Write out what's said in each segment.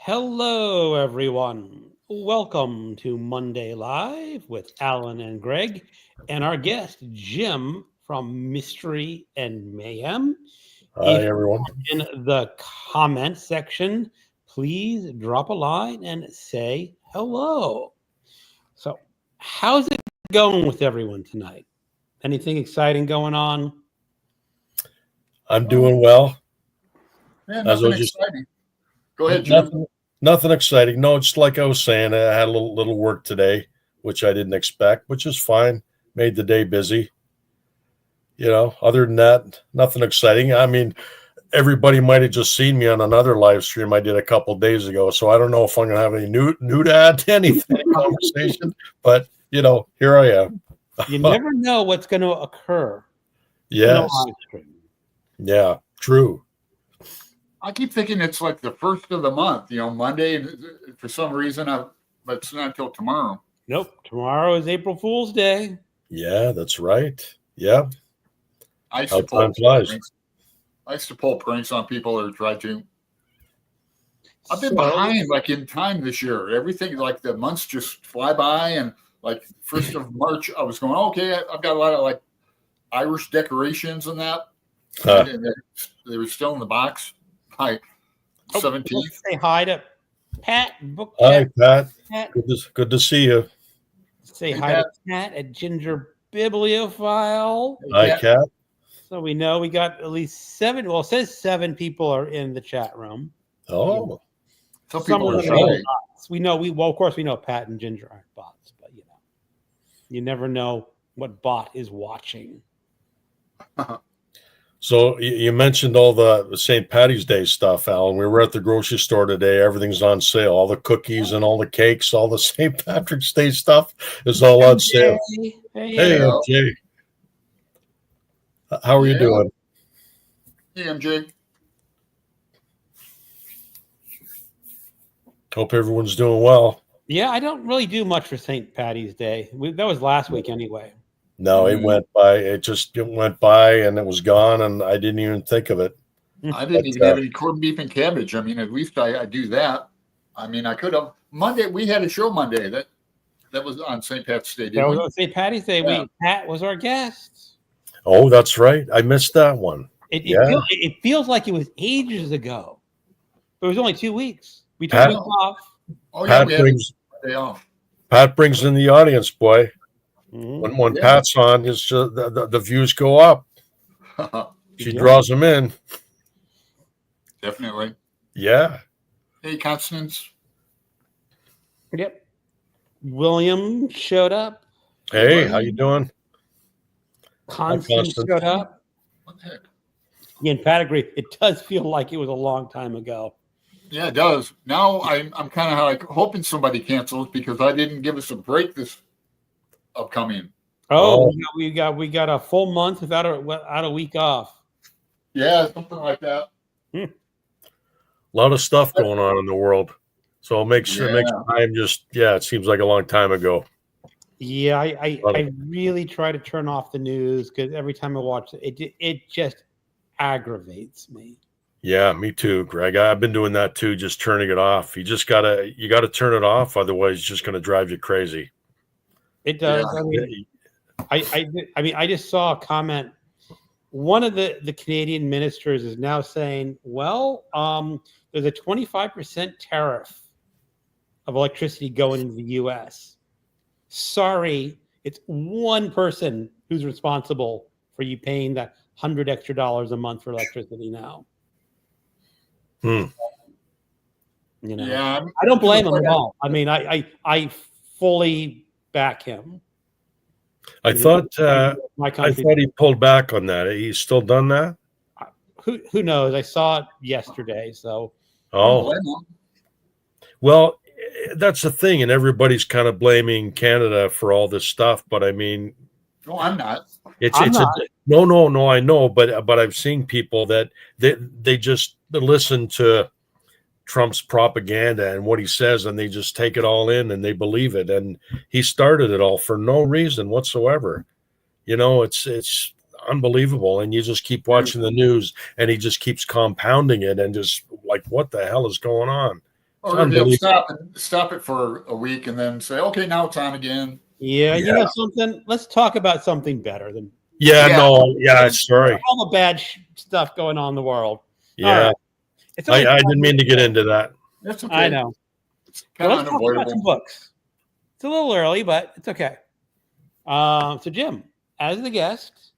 Hello, everyone. Welcome to Monday Live with Alan and Greg and our guest, Jim from Mystery and Mayhem. Hi, If everyone. in the comment section, please drop a line and say hello. So, how's it going with everyone tonight? Anything exciting going on? I'm doing well. Yeah, As I nothing was just exciting. Go ahead, Jim. nothing exciting. No, just like I was saying, I had a little work today, which I didn't expect, which is fine. Made the day busy. Other than that, nothing exciting. I mean, everybody might have just seen me on another live stream I did a couple days ago, so I don't know if I'm going to have any new to add to anything conversation. But here I am. You never know what's going to occur. Yes. Yeah. True. I keep thinking it's like the first of the month, Monday. For some reason, but it's not until tomorrow. Nope. Tomorrow is April Fool's Day. Yeah, that's right. Yeah. I used to pull pranks on people or try to. I've been behind, like in time this year. Everything, like the months just fly by, and like 1st of March, I was going, okay, I've got a lot of like Irish decorations and that. And they were still in the box. Hi, 17th. Say hi to Pat. Hi, Pat. Good to see you. Say hi to Pat at Ginger Bibliophile. Hi, Cat. So we know we got at least 7. Well, it says 7 people are in the chat room. Oh, some people are shy. We know of course we know Pat and Ginger aren't bots, but you never know what bot is watching. So you mentioned all the St. Patty's Day stuff, Alan. We were at the grocery store today. Everything's on sale. All the cookies and all the cakes, all the St. Patrick's Day stuff is all on sale. Hey, MJ. How are you doing? Hey, MJ. Hope everyone's doing well. Yeah, I don't really do much for St. Patty's Day. That was last week anyway. No, it went by. It went by and it was gone, and I didn't even think of it. I didn't even have any corned beef and cabbage. I mean, at least I do that. I mean, I could have. Monday, we had a show Monday. That was on St. Pat's Day. That was on St. Patty's Day. Yeah. Pat was our guest. Oh, that's right. I missed that one. It feels like it was ages ago. It was only 2 weeks. We took a week off. Oh, yeah, Pat brings in the audience, boy. When Pat's on, the views go up. She draws them in. Definitely. Yeah. Hey, Constance. Yep. William showed up. Hey, how you doing? Constance showed up. What the heck? Yeah, and Pat agreed. It does feel like it was a long time ago. Yeah, it does. Now I'm kind of like hoping somebody cancels because I didn't give us a break this upcoming. We got a full month without a week off. Yeah, something like that. A lot of stuff going on in the world, so it makes time just it seems like a long time ago. Yeah, I really try to turn off the news because every time I watch it just aggravates me. Yeah, me too, Greg. I've been doing that too, just turning it off. You gotta turn it off, otherwise it's just gonna drive you crazy. It does. Yeah. I just saw a comment. One of the Canadian ministers is now saying, well, there's a 25% tariff of electricity going into the U.S. Sorry, it's one person who's responsible for you paying that $100 extra a month for electricity now. Yeah, I don't blame him at all. I mean, I fully back him. I thought he pulled back on that. He's still done that? Who knows? I saw it yesterday. So, well, that's the thing, and everybody's kind of blaming Canada for all this stuff. But I mean, no, I'm not. No, I know, but I've seen people that they just listen to Trump's propaganda and what he says, and they just take it all in and they believe it. And he started it all for no reason whatsoever. It's unbelievable. And you just keep watching the news, and he just keeps compounding it, and just like, what the hell is going on? Or he'll stop it for a week and then say, okay, now it's on again. Yeah, you know something? Let's talk about something better than sorry. all the bad stuff going on in the world. Yeah. Right. I didn't mean to get into that. That's okay. I know. Kind Well, of let's talk about some books. It's a little early, but it's okay. So, Jim, as the guest,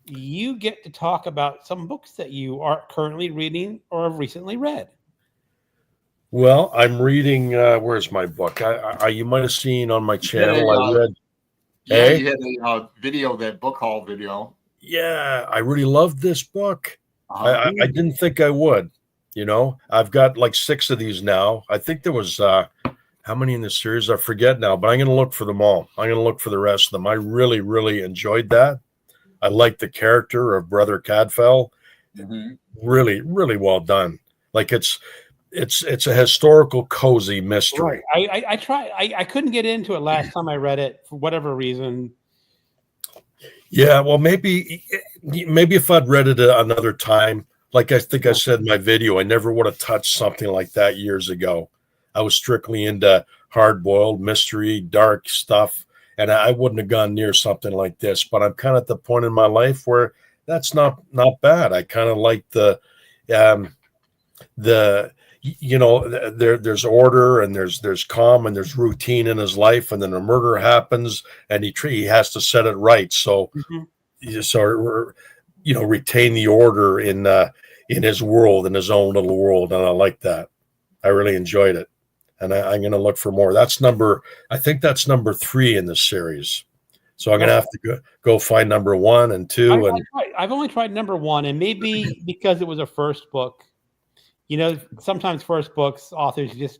you get to talk about some books that you are currently reading or have recently read. Well, I'm reading. Where's my book? You might have seen on my channel. I read. Yeah, you had a video, that book haul video. Yeah, I really loved this book. I didn't think I would. You know, I've got like 6 of these now. I think there was how many in the series? I forget now, but I'm going to look for them all. I'm going to look for the rest of them. I really, really enjoyed that. I like the character of Brother Cadfael. Mm-hmm. Really, really well done. Like it's a historical, cozy mystery. Right. I tried. I couldn't get into it last time I read it for whatever reason. Yeah, well, maybe if I'd read it another time, like I think I said in my video, I never would have touched something like that years ago. I was strictly into hard-boiled mystery, dark stuff, and I wouldn't have gone near something like this. But I'm kind of at the point in my life where that's not bad. I kind of like there's order and there's calm and there's routine in his life, and then a murder happens and he has to set it right. So, retain the order in his world, in his own little world, and I like that. I really enjoyed it, and I'm going to look for more. I think that's number 3 in the series. So I'm going to have to go find number 1 and 2. I've only tried number 1, and maybe because it was a first book. You know, sometimes first books, authors just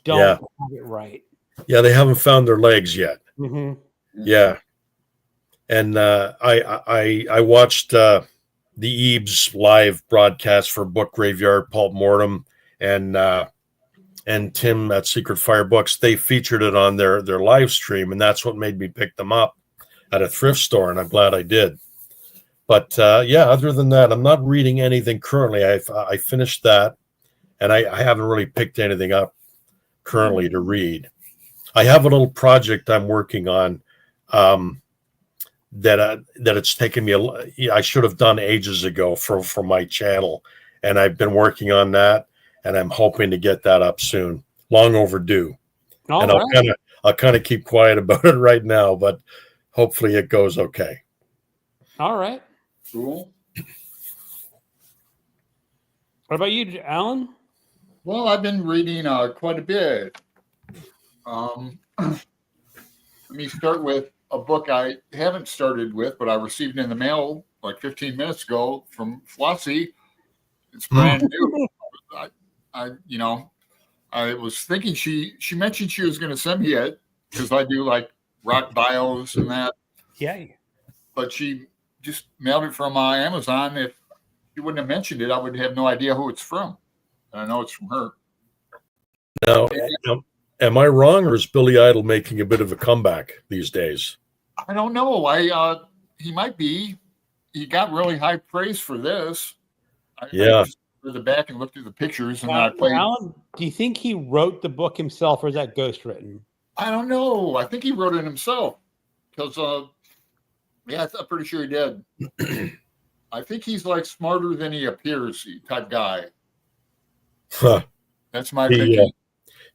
don't have it right. Yeah, they haven't found their legs yet. Mm-hmm. Yeah. And I watched the Eaves live broadcast for Book Graveyard, Pulp Mortem, and Tim at Secret Fire Books. They featured it on their live stream, and that's what made me pick them up at a thrift store, and I'm glad I did. But other than that, I'm not reading anything currently. I finished that, and I haven't really picked anything up currently to read. I have a little project I'm working on that it's taken me. I should have done ages ago for my channel, and I've been working on that, and I'm hoping to get that up soon. Long overdue. I'll kind of keep quiet about it right now, but hopefully it goes okay. All right. Cool. What about you, Alan? Well, I've been reading quite a bit. Let me start with a book I haven't started with, but I received in the mail like 15 minutes ago from Flossie. It's brand new. I was thinking she mentioned she was going to send me it because I do like rock bios and that. Yeah. But she just mailed it from Amazon. If she wouldn't have mentioned it, I would have no idea who it's from. And I know it's from her. Now, am I wrong, or is Billy Idol making a bit of a comeback these days? I don't know. He might be. He got really high praise for this. I just read the back and looked at the pictures, and I played. Alan, do you think he wrote the book himself, or is that ghostwritten? I don't know. I think he wrote it himself because, I'm pretty sure he did. I think he's like smarter than he appears type guy. Huh. That's my opinion.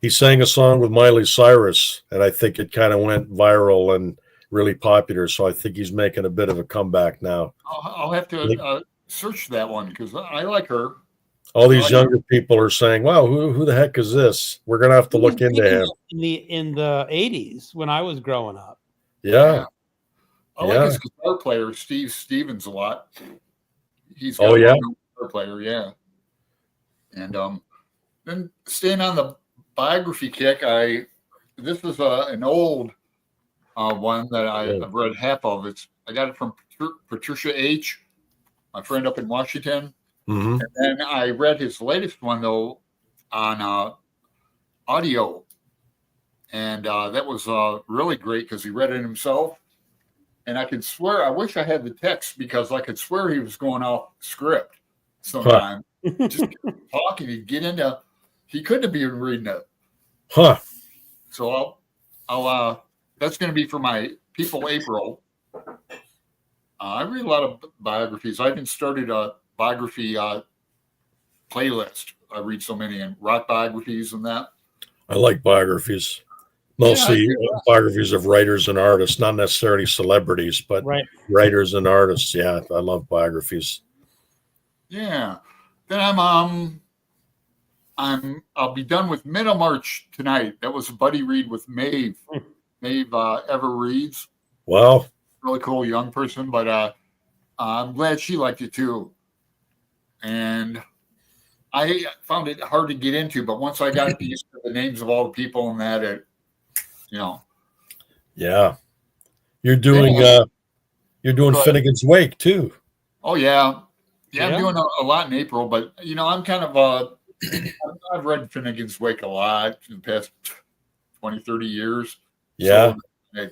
He sang a song with Miley Cyrus, and I think it kind of went viral and really popular. So I think he's making a bit of a comeback now. I'll have to search that one because I like her. All these younger people are saying, "Wow, who the heck is this?" We're gonna have to look into him. In the 80s when I was growing up. Yeah. I like his guitar player, Steve Stevens, a lot. He's got a guitar player, yeah. And then staying on the biography kick, this is an old one that I've read half of. I got it from Patricia H., my friend up in Washington. Mm-hmm. And then I read his latest one though on audio, and that was really great because he read it himself. And I could swear, I wish I had the text because I could swear he was going off script sometimes. Just talking, he'd get into he couldn't have been reading it. Huh. So I'll that's going to be for my People April. I read a lot of biographies. I even started a biography playlist. I read so many and rock biographies and that. I like biographies. Mostly biographies of writers and artists, not necessarily celebrities, but writers and artists. Yeah, I love biographies. Yeah. Then I'll be done with Middle March tonight. That was a buddy read with Maeve. Maeve Ever Reads. Wow. Really cool young person, but I'm glad she liked it too. And I found it hard to get into, but once I got used to the names of all the people in that, Yeah. You're doing Finnegan's Wake too. Oh yeah. Yeah, I'm doing a lot in April, but I'm kind of I've read Finnegan's Wake a lot in the past 20, 30 years. Yeah. So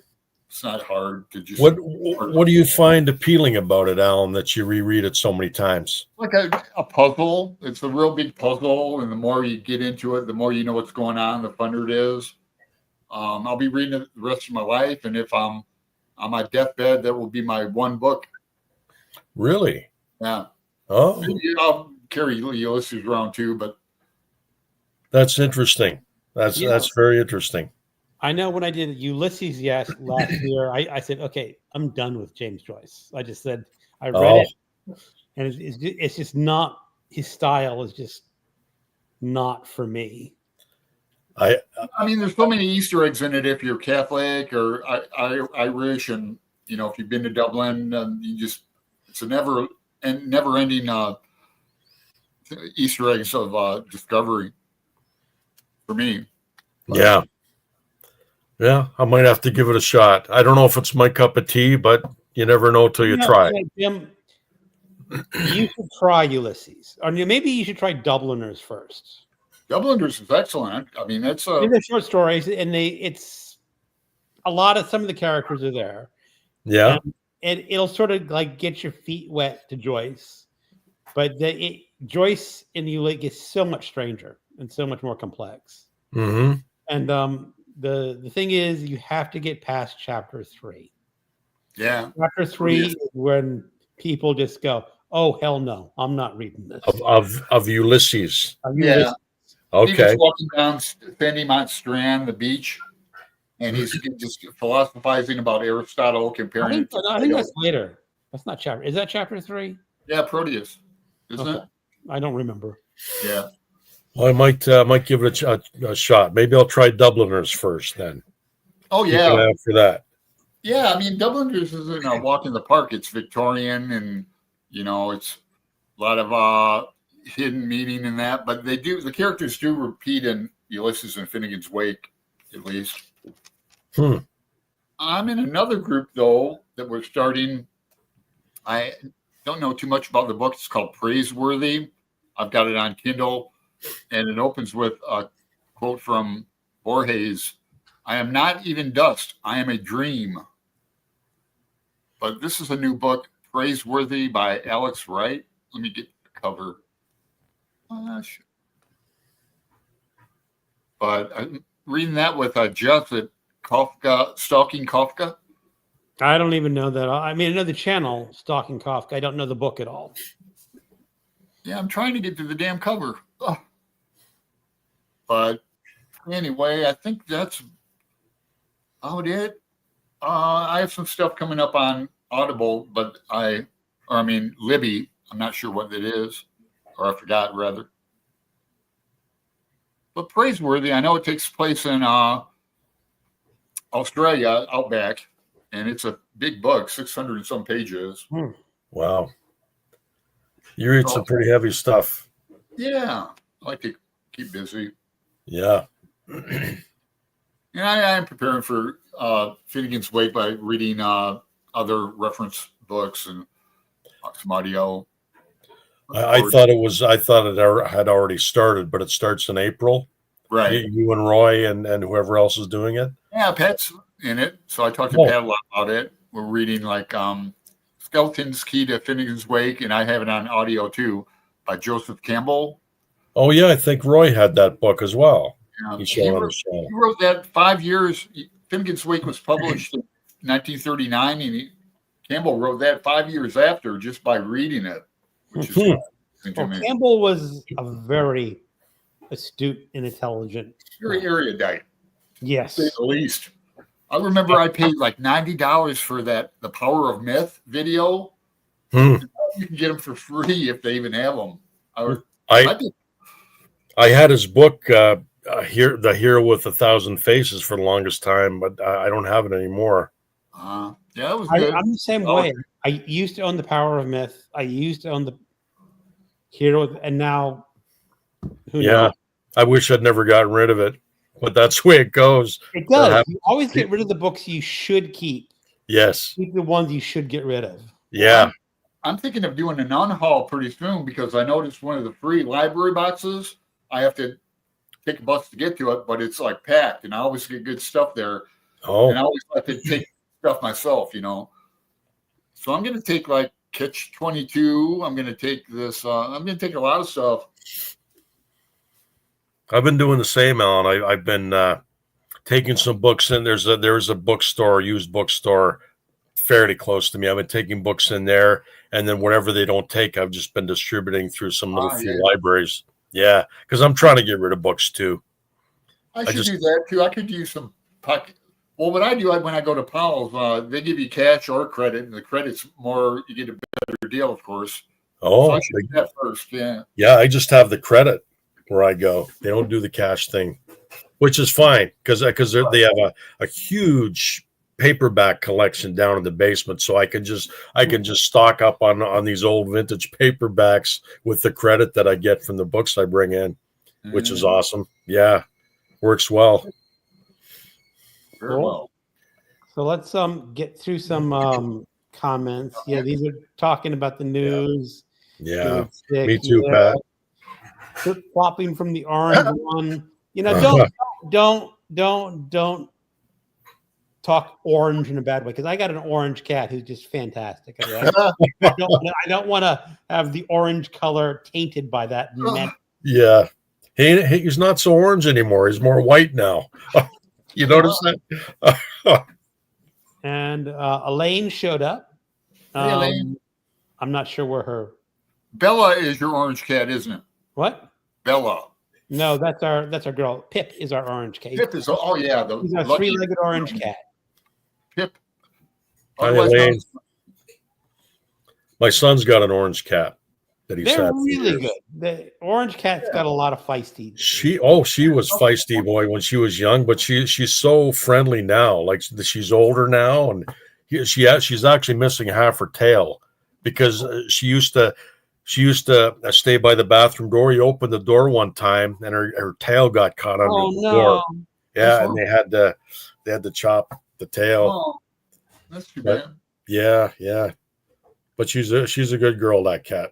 it's not hard to just. What do you find appealing about it, Alan, that you reread it so many times? Like a puzzle. It's a real big puzzle, and the more you get into it, the more you know what's going on, the funner it is. I'll be reading it the rest of my life, and if I'm on my deathbed, that will be my one book. Really? Yeah. Oh. Maybe I'll carry Ulysses around too, but that's interesting. That's very interesting. I know when I did Ulysses last year, I said, okay, I'm done with James Joyce. I just said, I read it, and it's just not, his style is just not for me. I mean, there's so many Easter eggs in it if you're Catholic or Irish, and if you've been to Dublin, it's a never-ending Easter eggs of discovery for me. But, yeah, I might have to give it a shot. I don't know if it's my cup of tea, but you never know till you try. Jim, you should try Ulysses, or maybe you should try Dubliners first. Dubliners is excellent. I mean, they're short stories, and it's a lot of some of the characters are there. Yeah, and it'll sort of like get your feet wet to Joyce, but Joyce in Ulysses gets so much stranger and so much more complex. Mm-hmm. And the thing is, you have to get past chapter 3. Yeah, chapter 3 is when people just go, "Oh hell no, I'm not reading this." Of Ulysses. Yeah. Okay. He's walking down Fendimont Strand, the beach, and he's just philosophizing about Aristotle, comparing. I think that's later. That's not chapter. Is that chapter 3? Yeah, Proteus, isn't it? I don't remember. Yeah. Well, I might give it a shot. Maybe I'll try Dubliners first, then. Oh yeah. After that. Yeah, I mean, Dubliners isn't a walk in the park. It's Victorian, and it's a lot of hidden meaning in that. But the characters do repeat in Ulysses and Finnegan's Wake, at least. I'm in another group though that we're starting. I don't know too much about the book. It's called Praiseworthy. I've got it on Kindle. And it opens with a quote from Borges: "I am not even dust. I am a dream." But this is a new book, Praiseworthy by Alex Wright. Let me get the cover. But I'm reading that with Jeff at Kafka, Stalking Kafka. I don't even know that. I mean, I know the channel, Stalking Kafka. I don't know the book at all. Yeah, I'm trying to get to the damn cover. Ugh. But anyway, I think that's about it. I have some stuff coming up on Audible, but Libby. I'm not sure what it is, or I forgot rather. But Praiseworthy, I know it takes place in Australia, outback, and it's a big book, 600 and some pages. Wow. You read some pretty heavy stuff. Yeah, I like to keep busy. Yeah. And I am preparing for Finnegan's Wake by reading other reference books and some audio. I thought it had already started, but it starts in April. Right. You and Roy and whoever else is doing it. Yeah, Pat's in it. So I talked to Pat a lot about it. We're reading like Skeleton's Key to Finnegan's Wake, and I have it on audio too by Joseph Campbell. Oh yeah, I think Roy had that book as well. Yeah. He's He showing on the wrote, show. he wrote that 5 years. Finnegan's Wake was published in 1939, and Campbell wrote that 5 years after just by reading it, which is Mhm. interesting to me. Campbell was a very astute and intelligent. Very erudite, Yes. to say the least. I remember I paid like $90 for that The Power of Myth video. Hmm. You can get them for free if they even have them. I had his book here, The Hero with 1,000 Faces, for the longest time, but I don't have it anymore. Yeah, it was good. I'm the same way. I used to own The Power of Myth. I used to own the Hero, and now who knows? I wish I'd never gotten rid of it, but that's the way it goes. It does. You always get rid of the books you should keep. Yes. Keep the ones you should get rid of. Yeah. I'm thinking of doing an unhaul pretty soon because I noticed one of the free library boxes. I have to take a bus to get to it, but it's like packed, and I always get good stuff there. Oh. And I always like to take stuff myself, So I'm going to take like Catch 22. I'm going to take this. I'm going to take a lot of stuff. I've been doing the same, Alan. I've been taking some books in. There's a bookstore, used bookstore, fairly close to me. I've been taking books in there, and then whatever they don't take, I've just been distributing through some little few libraries. Yeah, because I'm trying to get rid of books too. I should do that too. I could use some pocket. Well, what I do when I go to Powell's, they give you cash or credit, and the credit's more. You get a better deal, of course. Oh, so I should do that first. Yeah. Yeah, I just have the credit where I go. They don't do the cash thing, which is fine because they have a huge paperback collection down in the basement, so I can just stock up on these old vintage paperbacks with the credit that I get from the books I bring in, which is awesome. Yeah, works well. Very well. So let's get through some comments. Yeah, these are talking about the news. Yeah, me too, Pat. Flopping from the orange one. Don't talk orange in a bad way because I got an orange cat who's just fantastic. I don't want to have the orange color tainted by that. Yeah, he's not so orange anymore. He's more white now. You notice that? And Elaine showed up. Hey, Elaine. I'm not sure where her. Bella is your orange cat, isn't it? What? Bella. No, that's our girl. Pip is our orange cat. Pip is he's our three-legged orange cat. Pip. My son's got an orange cat that he's They're had. really good. The orange cat's got a lot of feisty. She was feisty, boy, when she was young, but she's so friendly now. Like she's older now, and she's actually missing half her tail because she used to stay by the bathroom door. You opened the door one time, and her tail got caught under the door. Yeah, and they had to chop the tail. Oh, that's too bad. Yeah. But she's a good girl, that cat.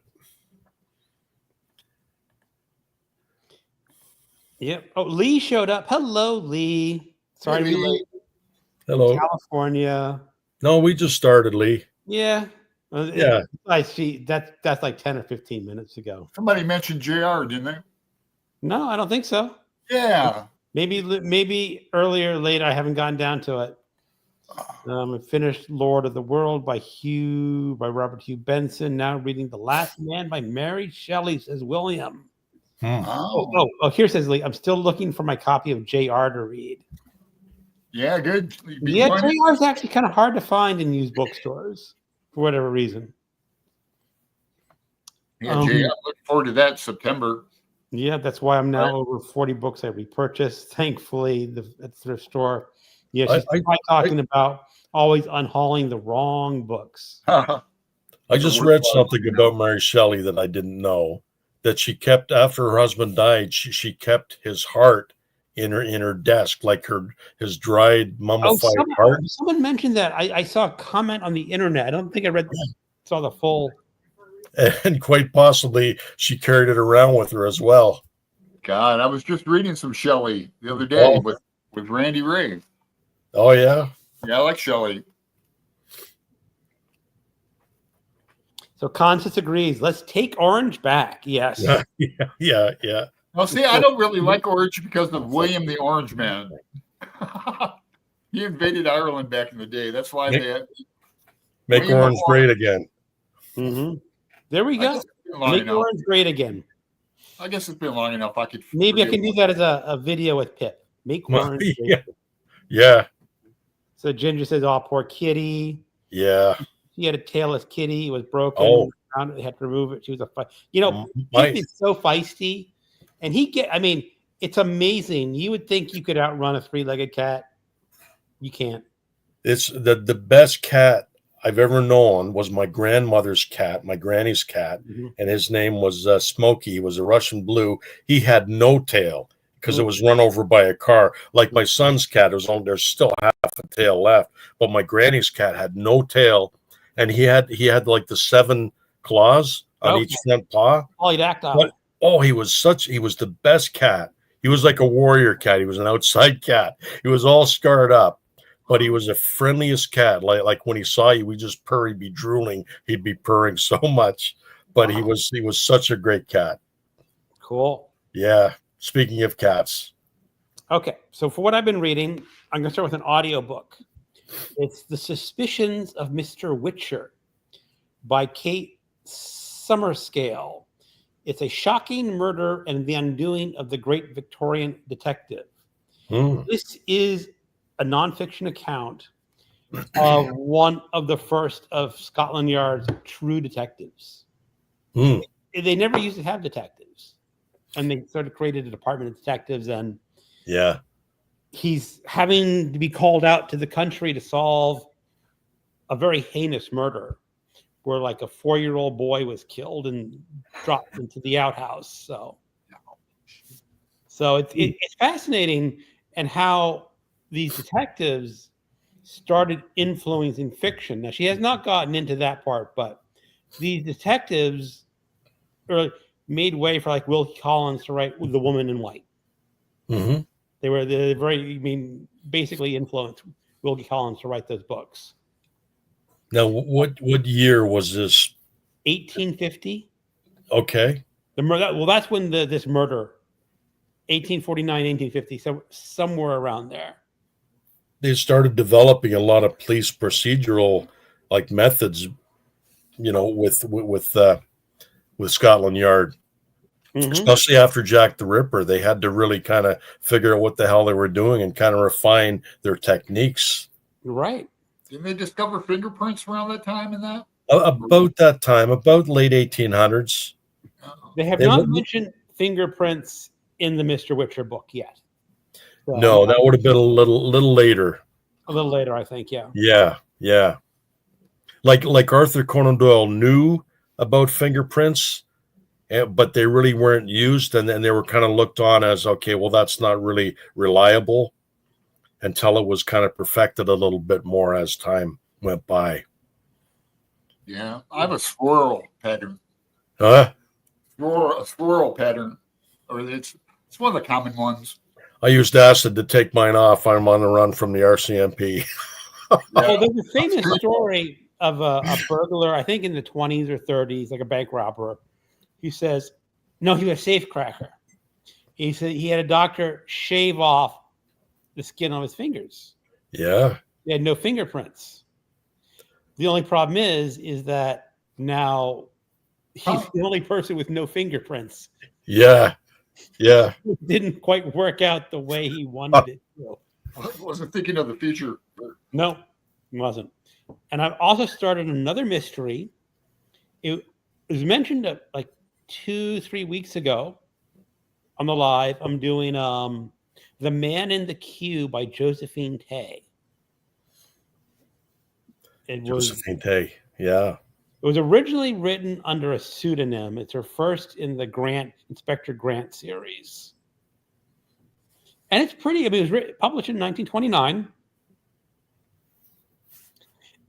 Yep. Oh, Lee showed up. Hello, Lee. Sorry to be late. Hello, California. No, we just started, Lee. Yeah. Yeah. I see. That's like 10 or 15 minutes ago. Somebody mentioned JR, didn't they? No, I don't think so. Yeah. Maybe earlier or late. I haven't gotten down to it. I finished Lord of the World by Robert Hugh Benson. Now reading The Last Man by Mary Shelley, says William. Oh, here says Lee. I'm still looking for my copy of JR to read. Yeah, good. Yeah, JR is actually kind of hard to find in used bookstores for whatever reason. Yeah, JR, look forward to that September. Yeah, that's why I'm now over 40 books I repurchased. Thankfully, at the thrift store. Yeah, she's talking about always unhauling the wrong books. I just read something about Mary Shelley that I didn't know. That she kept after her husband died. She kept his heart in her desk, like his dried mummified heart. Someone mentioned that. I saw a comment on the internet. I don't think I saw the full. And quite possibly she carried it around with her as well. God, I was just reading some Shelley the other day with Randy Ray. Oh yeah. Yeah, I like Shelley. So Constance agrees. Let's take orange back. Yes. Yeah. Well, see, I don't really like orange because of William the Orange Man. He invaded Ireland back in the day. That's why Make orange great again. Mm-hmm. There we go. Make orange great again. I guess it's been long enough. Maybe I can do that as a video with Pip. Make orange great again. Yeah. So Ginger says, "Oh, poor kitty." Yeah. She had a tailless kitty. It was broken. Oh. They had to remove it. She was Pip is so feisty. And it's amazing. You would think you could outrun a three-legged cat. You can't. It's the best cat I've ever known was my grandmother's cat, my granny's cat, and his name was Smokey. He was a Russian blue. He had no tail because it was run over by a car. Like my son's cat, there's still half a tail left, but my granny's cat had no tail, and he had like the 7 claws on each front paw. Oh, he'd act out. Oh, he was the best cat. He was like a warrior cat. He was an outside cat. He was all scarred up, but he was the friendliest cat. Like when he saw you, we just purr. He'd be drooling. He'd be purring so much, but he was such a great cat. Cool. Yeah. Speaking of cats. Okay. So for what I've been reading, I'm going to start with an audiobook. It's The Suspicions of Mr. Witcher by Kate Summerscale. It's a shocking murder and the undoing of the great Victorian detective. This is a nonfiction account of one of the first of Scotland Yard's true detectives. They never used to have detectives, and they sort of created a department of detectives. And he's having to be called out to the country to solve a very heinous murder, where like a 4-year-old boy was killed and dropped into the outhouse. So it's fascinating, and how these detectives started influencing fiction. Now, she has not gotten into that part, but these detectives made way for like Will Collins to write The Woman in White. They were basically influenced Will Collins to write those books. Now, what year was this? 1850. Okay. That's when this murder, 1849, 1850, so somewhere around there. They started developing a lot of police procedural like methods, with Scotland Yard, especially after Jack the Ripper. They had to really kind of figure out what the hell they were doing and kind of refine their techniques. Right. Didn't they discover fingerprints around that time? About that time, about late 1800s. They have not mentioned fingerprints in the Mr. Witcher book yet. So, no, that would have been a little later. A little later, I think. Yeah. Yeah. Like Arthur Conan Doyle knew about fingerprints, but they really weren't used, and then they were kind of looked on as, okay, well, that's not really reliable, until it was kind of perfected a little bit more as time went by. Yeah, I have a swirl pattern. A swirl pattern, or it's one of the common ones. I used acid to take mine off. I'm on the run from the RCMP. There's a famous story of a burglar, I think in the 20s or 30s, like a bank robber. He says, no, he was a safecracker. He said he had a doctor shave off the skin on his fingers. Yeah. He had no fingerprints. The only problem is that now he's the only person with no fingerprints. Yeah. It didn't quite work out the way he wanted it to. I wasn't thinking of the future. No, it wasn't. And I've also started another mystery. It was mentioned like 2-3 weeks ago on the live. I'm doing The Man in the Queue by Josephine Tay. Josephine Tay, yeah. It was originally written under a pseudonym. It's her first in the Inspector Grant series. And it's pretty, it was published in 1929.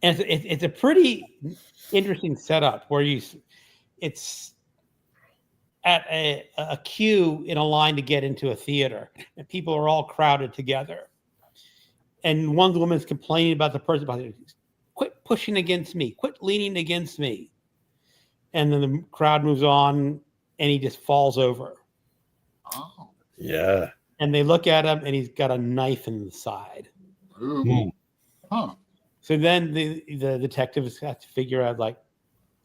And it's a pretty interesting setup where it's at a queue in a line to get into a theater, and people are all crowded together. And one woman's complaining about the person behind her. Quit pushing against me. Quit leaning against me. And then the crowd moves on, and he just falls over. Oh. Yeah. And they look at him, and he's got a knife in the side. Ooh. Huh. So then the detectives have to figure out, like,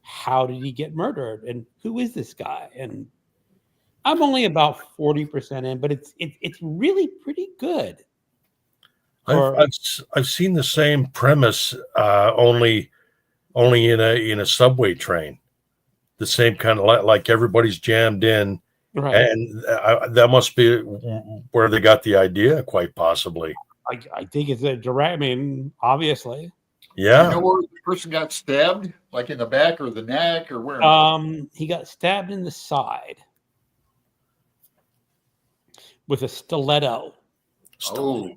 how did he get murdered, and who is this guy? And I'm only about 40% in, but it's really pretty good. I've seen the same premise, only in a subway train. The same kind of like everybody's jammed in, Right. and that must be where they got the idea, quite possibly. I think it's a direct. I mean, obviously. Yeah. You know where the person got stabbed, like in the back or the neck, or where? He got stabbed in the side with a stiletto. Oh.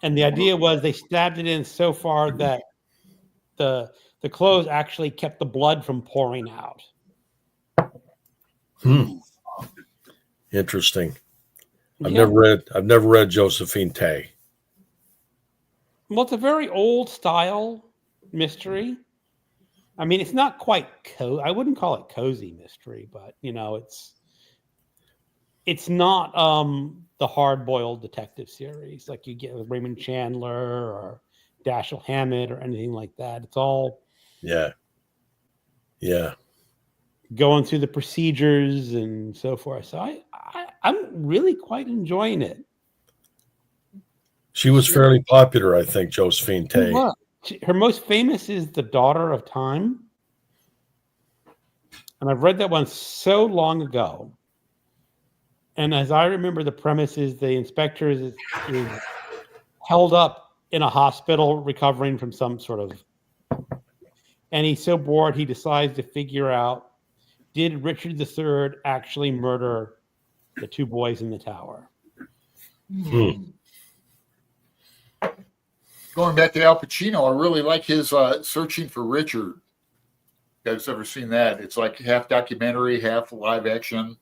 And the idea was they stabbed it in so far that the clothes actually kept the blood from pouring out. Interesting. I've never read Josephine Tay. Well, it's a very old style mystery. I mean, it's not quite I wouldn't call it cozy mystery, but it's not the hard-boiled detective series like you get with Raymond Chandler or Dashiell Hammett or anything like that. It's all going through the procedures and so forth. So I'm really quite enjoying it. She was fairly popular, I think, Josephine Tay. Her most famous is The Daughter of Time. And I've read that one so long ago. And as I remember, the premise is the inspector is held up in a hospital recovering from some sort of... And he's so bored, he decides to figure out, did Richard III actually murder the two boys in the tower? Going back to Al Pacino, I really like his Searching for Richard. You guys ever seen that? It's like half documentary, half live action.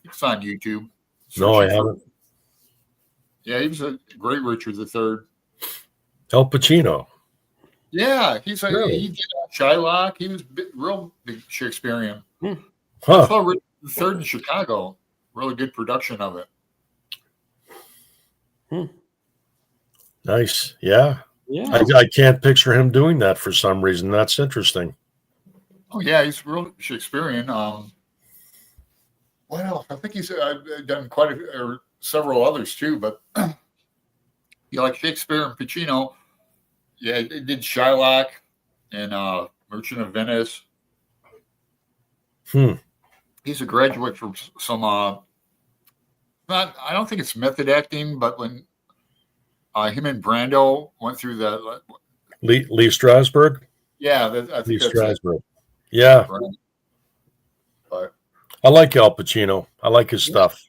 It's on YouTube. No, I haven't. Yeah, he was a great Richard III. Al Pacino. Yeah, he did Shylock. He was real big Shakespearean. I saw Richard III in Chicago. Really good production of it. Nice. Yeah. I can't picture him doing that for some reason. That's interesting. Oh yeah, he's real Shakespearean. What else? I think he's done several others too, but like Shakespeare and Pacino. Yeah, he did Shylock and Merchant of Venice. He's a graduate from some I don't think it's method acting, but when him and Brando went through the Lee Strasberg. Yeah, I think that's Strasberg. It. Yeah, right. But I like Al Pacino. I like his stuff.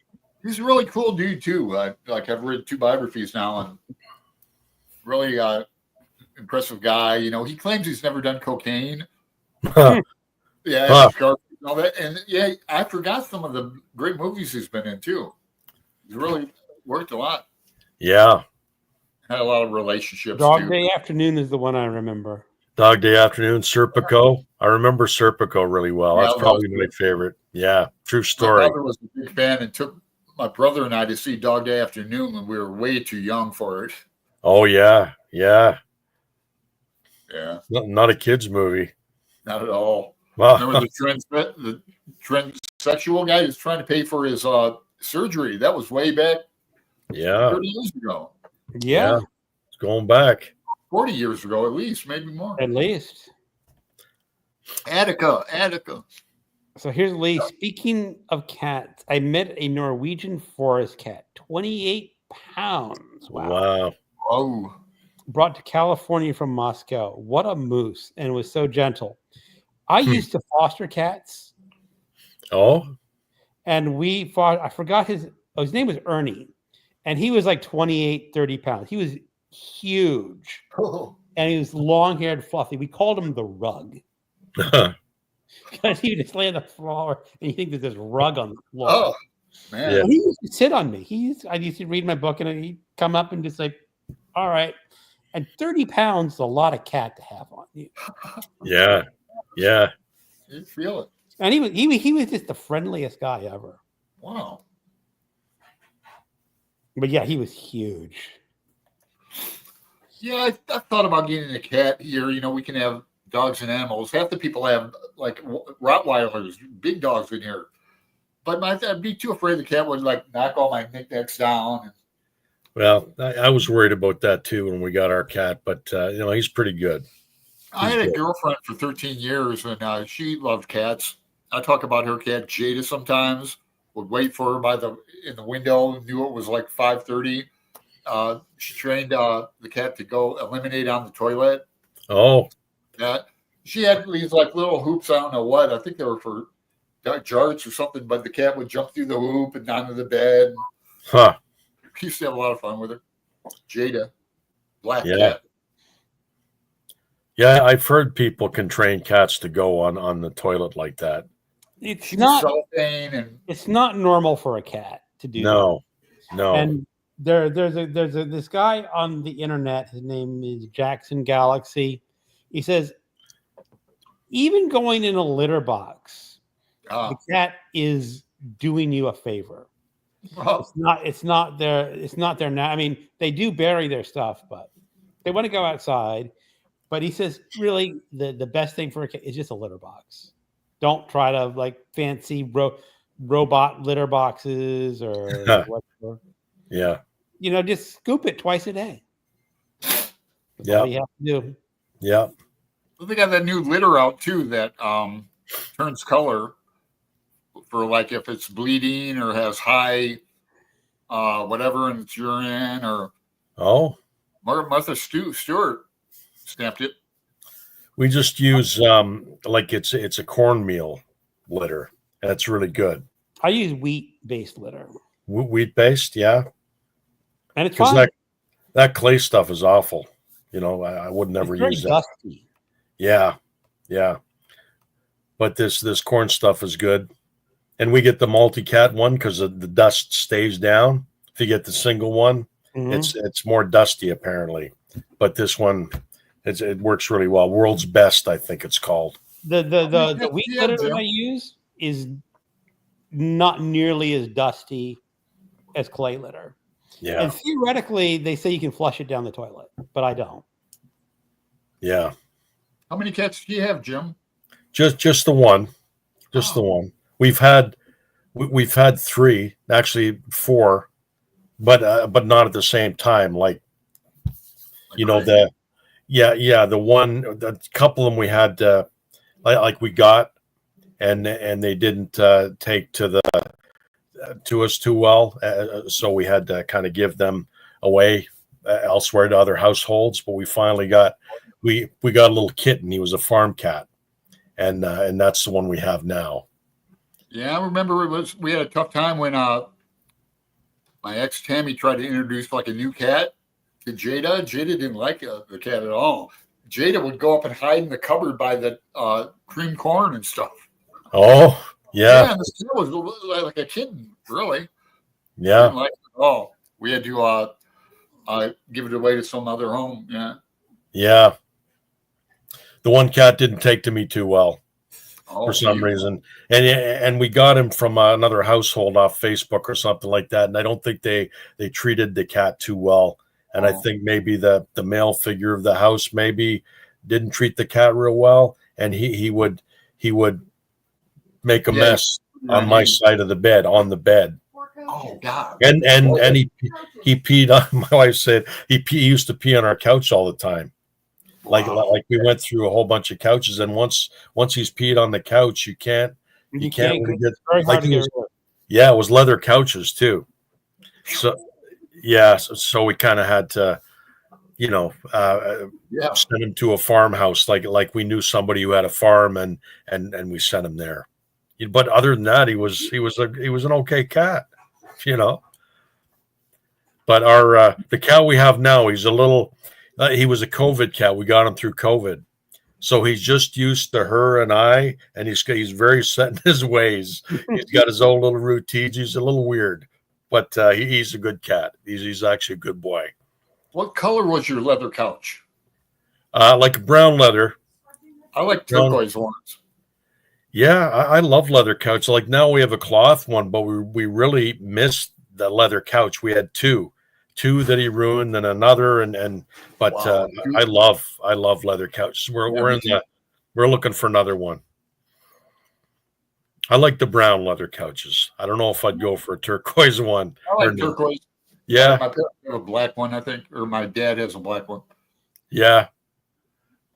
He's a really cool dude too. I've read 2 biographies now, and really impressive guy. You know, he claims he's never done cocaine. And all that, and I forgot some of the great movies he's been in too. He's really worked a lot. Yeah. Had a lot of relationships. Dog Day Afternoon is the one I remember. Dog Day Afternoon, Serpico. I remember Serpico really well. That's probably my favorite. Yeah, true story. My brother was a big fan and took my brother and I to see Dog Day Afternoon when we were way too young for it. Oh, yeah. Yeah. Not a kid's movie. Not at all. Remember the transsexual guy who's trying to pay for his surgery? That was way back 30 years ago. Yeah. It's going back. 40 years ago, at least, maybe more. At least. Attica. So here's Lee. Speaking of cats, I met a Norwegian forest cat, 28 pounds. Wow. Oh. Brought to California from Moscow. What a moose. And was so gentle. I used to foster cats. Oh. And I forgot his name was Ernie. And he was like 28, 30 pounds. He was huge. Oh. And he was long-haired, fluffy. We called him the Rug. Because he would just lay on the floor and you think there's this rug on the floor. Oh, man. Yeah. He used to sit on me. I used to read my book and he'd come up and just like, all right. And 30 pounds is a lot of cat to have on you. Yeah. You feel it. And he was just the friendliest guy ever. Wow. But yeah, he was huge. Yeah, I thought about getting a cat here. We can have dogs and animals. Half the people have like Rottweilers, big dogs in here. But I'd be too afraid the cat would like knock all my knickknacks down. Well, I was worried about that too when we got our cat, but he's pretty good. I had a girlfriend for 13 years, and she loved cats. I talk about her cat Jada sometimes. Would wait for her in the window. Knew it was like 5:30. She trained the cat to go eliminate on the toilet. Oh, that she had these like little hoops. I don't know what. I think they were for jarts or something. But the cat would jump through the hoop and onto the bed. Huh. We used to have a lot of fun with her. Jada, black Yeah. cat. Yeah, I've heard people can train cats to go on the toilet like that. It's not. And it's not normal for a cat to do. No. And there's this guy on the internet. His name is Jackson Galaxy. He says even going in a litter box, the cat is doing you a favor. It's not their now. I mean, they do bury their stuff, but they want to go outside. But he says, really, the best thing for a cat is just a litter box. Don't try to like fancy robot litter boxes or whatever. Yeah. Just scoop it twice a day. That's all you have to do. Yeah. Well, they got that new litter out too that turns color for like if it's bleeding or has high whatever in its urine or Martha Stewart stamped it. We just use like it's a cornmeal litter. That's really good. I use wheat-based litter. Wheat-based, yeah. And it's fine. That clay stuff is awful. I would never use that. Dusty. Yeah. But this corn stuff is good. And we get the multi-cat one because the dust stays down. If you get the single one, it's more dusty apparently. But this one, it works really well. World's Best, I think it's called. The wheat litter that I use is not nearly as dusty as clay litter. Yeah. And theoretically, they say you can flush it down the toilet, but I don't. Yeah. How many cats do you have, Jim? Just the one. Just the one. We've had 3, actually 4, but not at the same time. Like the one, a couple of them we had like we got, and they didn't take to us too well, so we had to kind of give them away elsewhere to other households. But we finally got we got a little kitten. He was a farm cat, and that's the one we have now. Yeah, I remember we had a tough time when my ex Tammy tried to introduce like a new cat to Jada. Jada didn't like the cat at all. Jada would go up and hide in the cupboard by the cream corn and stuff. Oh, yeah. Yeah, and this cat was like a kitten, really. Yeah. Didn't like it at all. We had to give it away to some other home. Yeah. Yeah. The one cat didn't take to me too well. For some reason, and we got him from another household off Facebook or something like that, and I don't think they treated the cat too well, and I think maybe the male figure of the house maybe didn't treat the cat real well, and he would make a mess on my side of the bed, on the bed. Oh God! And he peed on. My wife said he used to pee on our couch all the time. Like we went through a whole bunch of couches, and once he's peed on the couch, you can't really get. Like it was leather couches too. So so we kind of had to, send him to a farmhouse, like we knew somebody who had a farm, and we sent him there. But other than that, he was an okay cat, But our the cat we have now, he's a little. He was a COVID cat. We got him through COVID, so he's just used to her and I, and he's very set in his ways. He's got his own little routines. He's a little weird, but he's a good cat. He's actually a good boy. What color was your leather couch? Like brown leather. I like turquoise ones. Yeah, I love leather couch. Like now we have a cloth one, but we really miss the leather couch. We had two that he ruined, and another, but Wow. I love leather couches. We're looking for another one. I like the brown leather couches. I don't know if I'd go for a turquoise one. I like turquoise. Yeah. My parents have a black one, I think, or my dad has a black one. Yeah.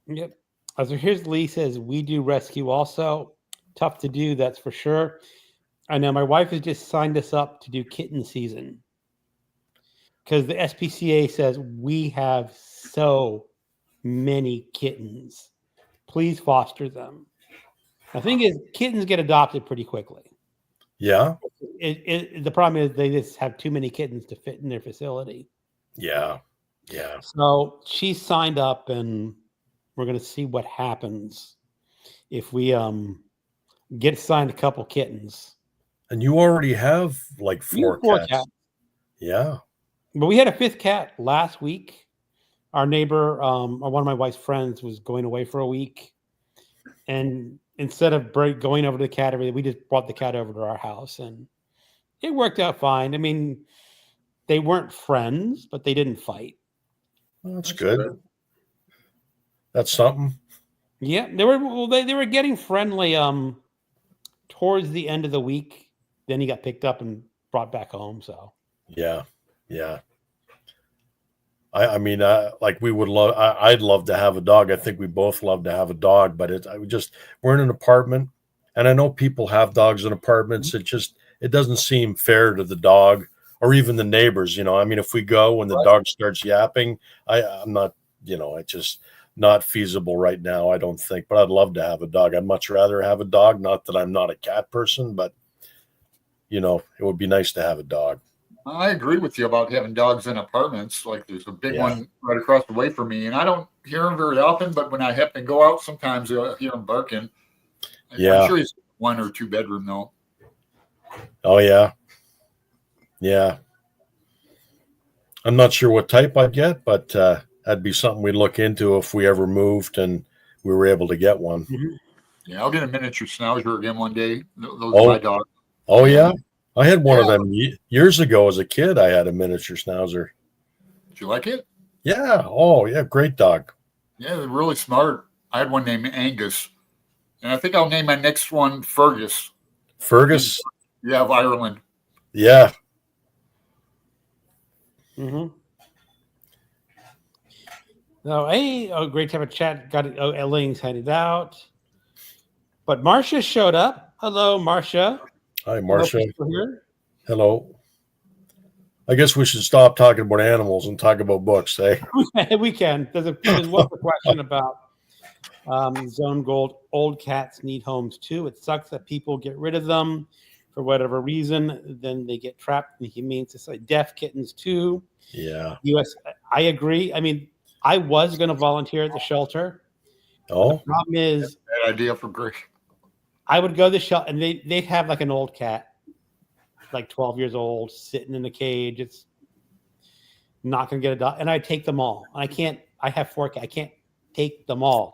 Yep. So here's Lee says, we do rescue also. Tough to do, that's for sure. I know my wife has just signed us up to do kitten season because the SPCA says we have so many kittens. Please foster them. The thing is, kittens get adopted pretty quickly. Yeah. The problem is they just have too many kittens to fit in their facility. Yeah. Yeah. So she's signed up, and we're going to see what happens if we get assigned a couple kittens. And you already have like four cats. Yeah. But we had a fifth cat last week. Our neighbor, one of my wife's friends, was going away for a week. And instead of going over to the cat every day, we just brought the cat over to our house. And it worked out fine. I mean, they weren't friends, but they didn't fight. Well, that's good. That's something. Yeah, they were getting friendly towards the end of the week. Then he got picked up and brought back home. So yeah. I mean, like we would love. I'd love to have a dog. I think we both love to have a dog, but we're in an apartment, and I know people have dogs in apartments. It doesn't seem fair to the dog or even the neighbors. I mean, if we go and the dog starts yapping, I'm not. It's just not feasible right now, I don't think. But I'd love to have a dog. I'd much rather have a dog. Not that I'm not a cat person, but it would be nice to have a dog. I agree with you about having dogs in apartments. Like there's a big one right across the way from me, and I don't hear them very often, but when I happen to go out, sometimes I'll hear them barking. Yeah. I'm sure he's 1 or 2 bedroom though. Oh yeah. Yeah. I'm not sure what type I'd get, but that'd be something we'd look into if we ever moved and we were able to get one. Mm-hmm. Yeah, I'll get a miniature schnauzer again one day. Those are my dogs. Oh yeah. I had one of them years ago as a kid. I had a miniature schnauzer. Did you like it? Yeah. Oh, yeah. Great dog. Yeah, they're really smart. I had one named Angus, and I think I'll name my next one Fergus. Fergus? Yeah, of Ireland. Yeah. Mm-hmm. So, great to have a chat. Got it. Elaine's headed out. But Marcia showed up. Hello, Marcia. Hi, Marcia. Hello. I guess we should stop talking about animals and talk about books, eh? We can. There's one question about Zone Gold. Old cats need homes too. It sucks that people get rid of them for whatever reason. Then they get trapped in the humane society. Deaf kittens too. Yeah. I agree. I mean, I was going to volunteer at the shelter. Oh. The problem is, bad idea for Greg. I would go to the shelter, and they'd have like an old cat, like 12 years old, sitting in a cage. It's not going to get a dog. And I'd take them all. I have 4 cats. I can't take them all.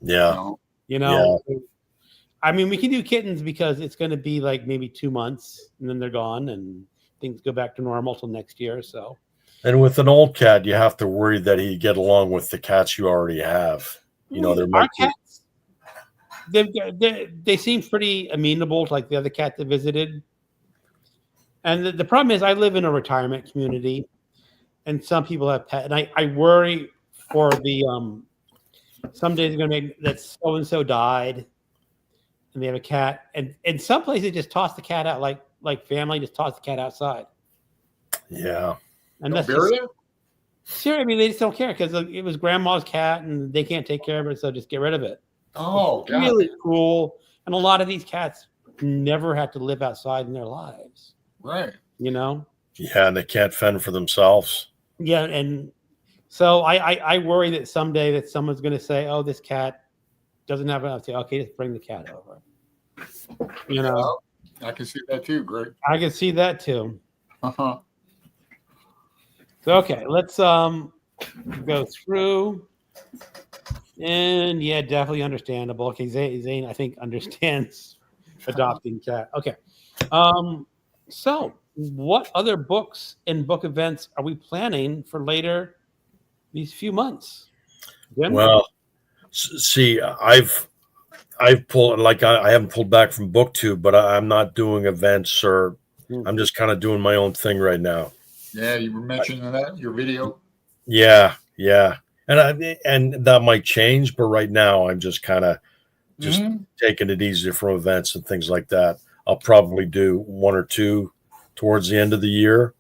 Yeah. I mean, we can do kittens because it's going to be like maybe 2 months, and then they're gone, and things go back to normal till next year. So. And with an old cat, you have to worry that he get along with the cats you already have. Our cats, they seem pretty amenable to like the other cat that visited. And the problem is I live in a retirement community, and some people have pets, and I worry for the some days are going to make that so-and-so died, and they have a cat. And in some places, just toss the cat out, like family, just toss the cat outside. Yeah. And that's sure. I mean, they just don't care because it was grandma's cat, and they can't take care of it, so just get rid of it. Oh, it's really cool. And a lot of these cats never have to live outside in their lives, right? Yeah, and they can't fend for themselves. Yeah, and so I worry that someday that someone's going to say, "Oh, this cat doesn't have enough." Say, "Okay, just bring the cat over." I can see that too, Greg. I can see that too. Uh-huh. So, okay, let's go through. And yeah, definitely understandable. Okay, Zane, I think understands adopting cat. Okay. So what other books and book events are we planning for later these few months? Jim? Well, see, I've pulled, like, I haven't pulled back from BookTube, but I'm not doing events, or I'm just kind of doing my own thing right now. Yeah, you were mentioning that your video. Yeah, and that might change, but right now I'm just kind of just taking it easy from events and things like that. I'll probably do one or two towards the end of the year,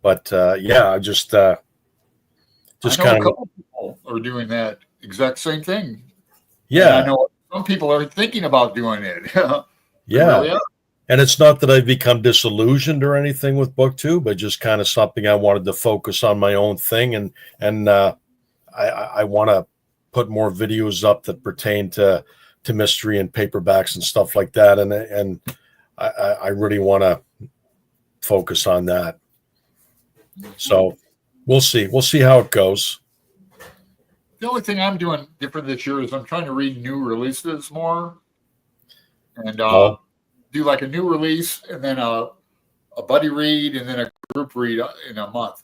but yeah, just I know kind a of, couple people are doing that exact same thing. yeah. And I know some people are thinking about doing it. Yeah. Really are. And it's not that I've become disillusioned or anything with BookTube, but just kind of something I wanted to focus on my own thing, and I want to put more videos up that pertain to mystery and paperbacks and stuff like that, and I really want to focus on that. So we'll see how it goes. The only thing I'm doing different this year is I'm trying to read new releases more, and do like a new release, and then a buddy read, and then a group read in a month.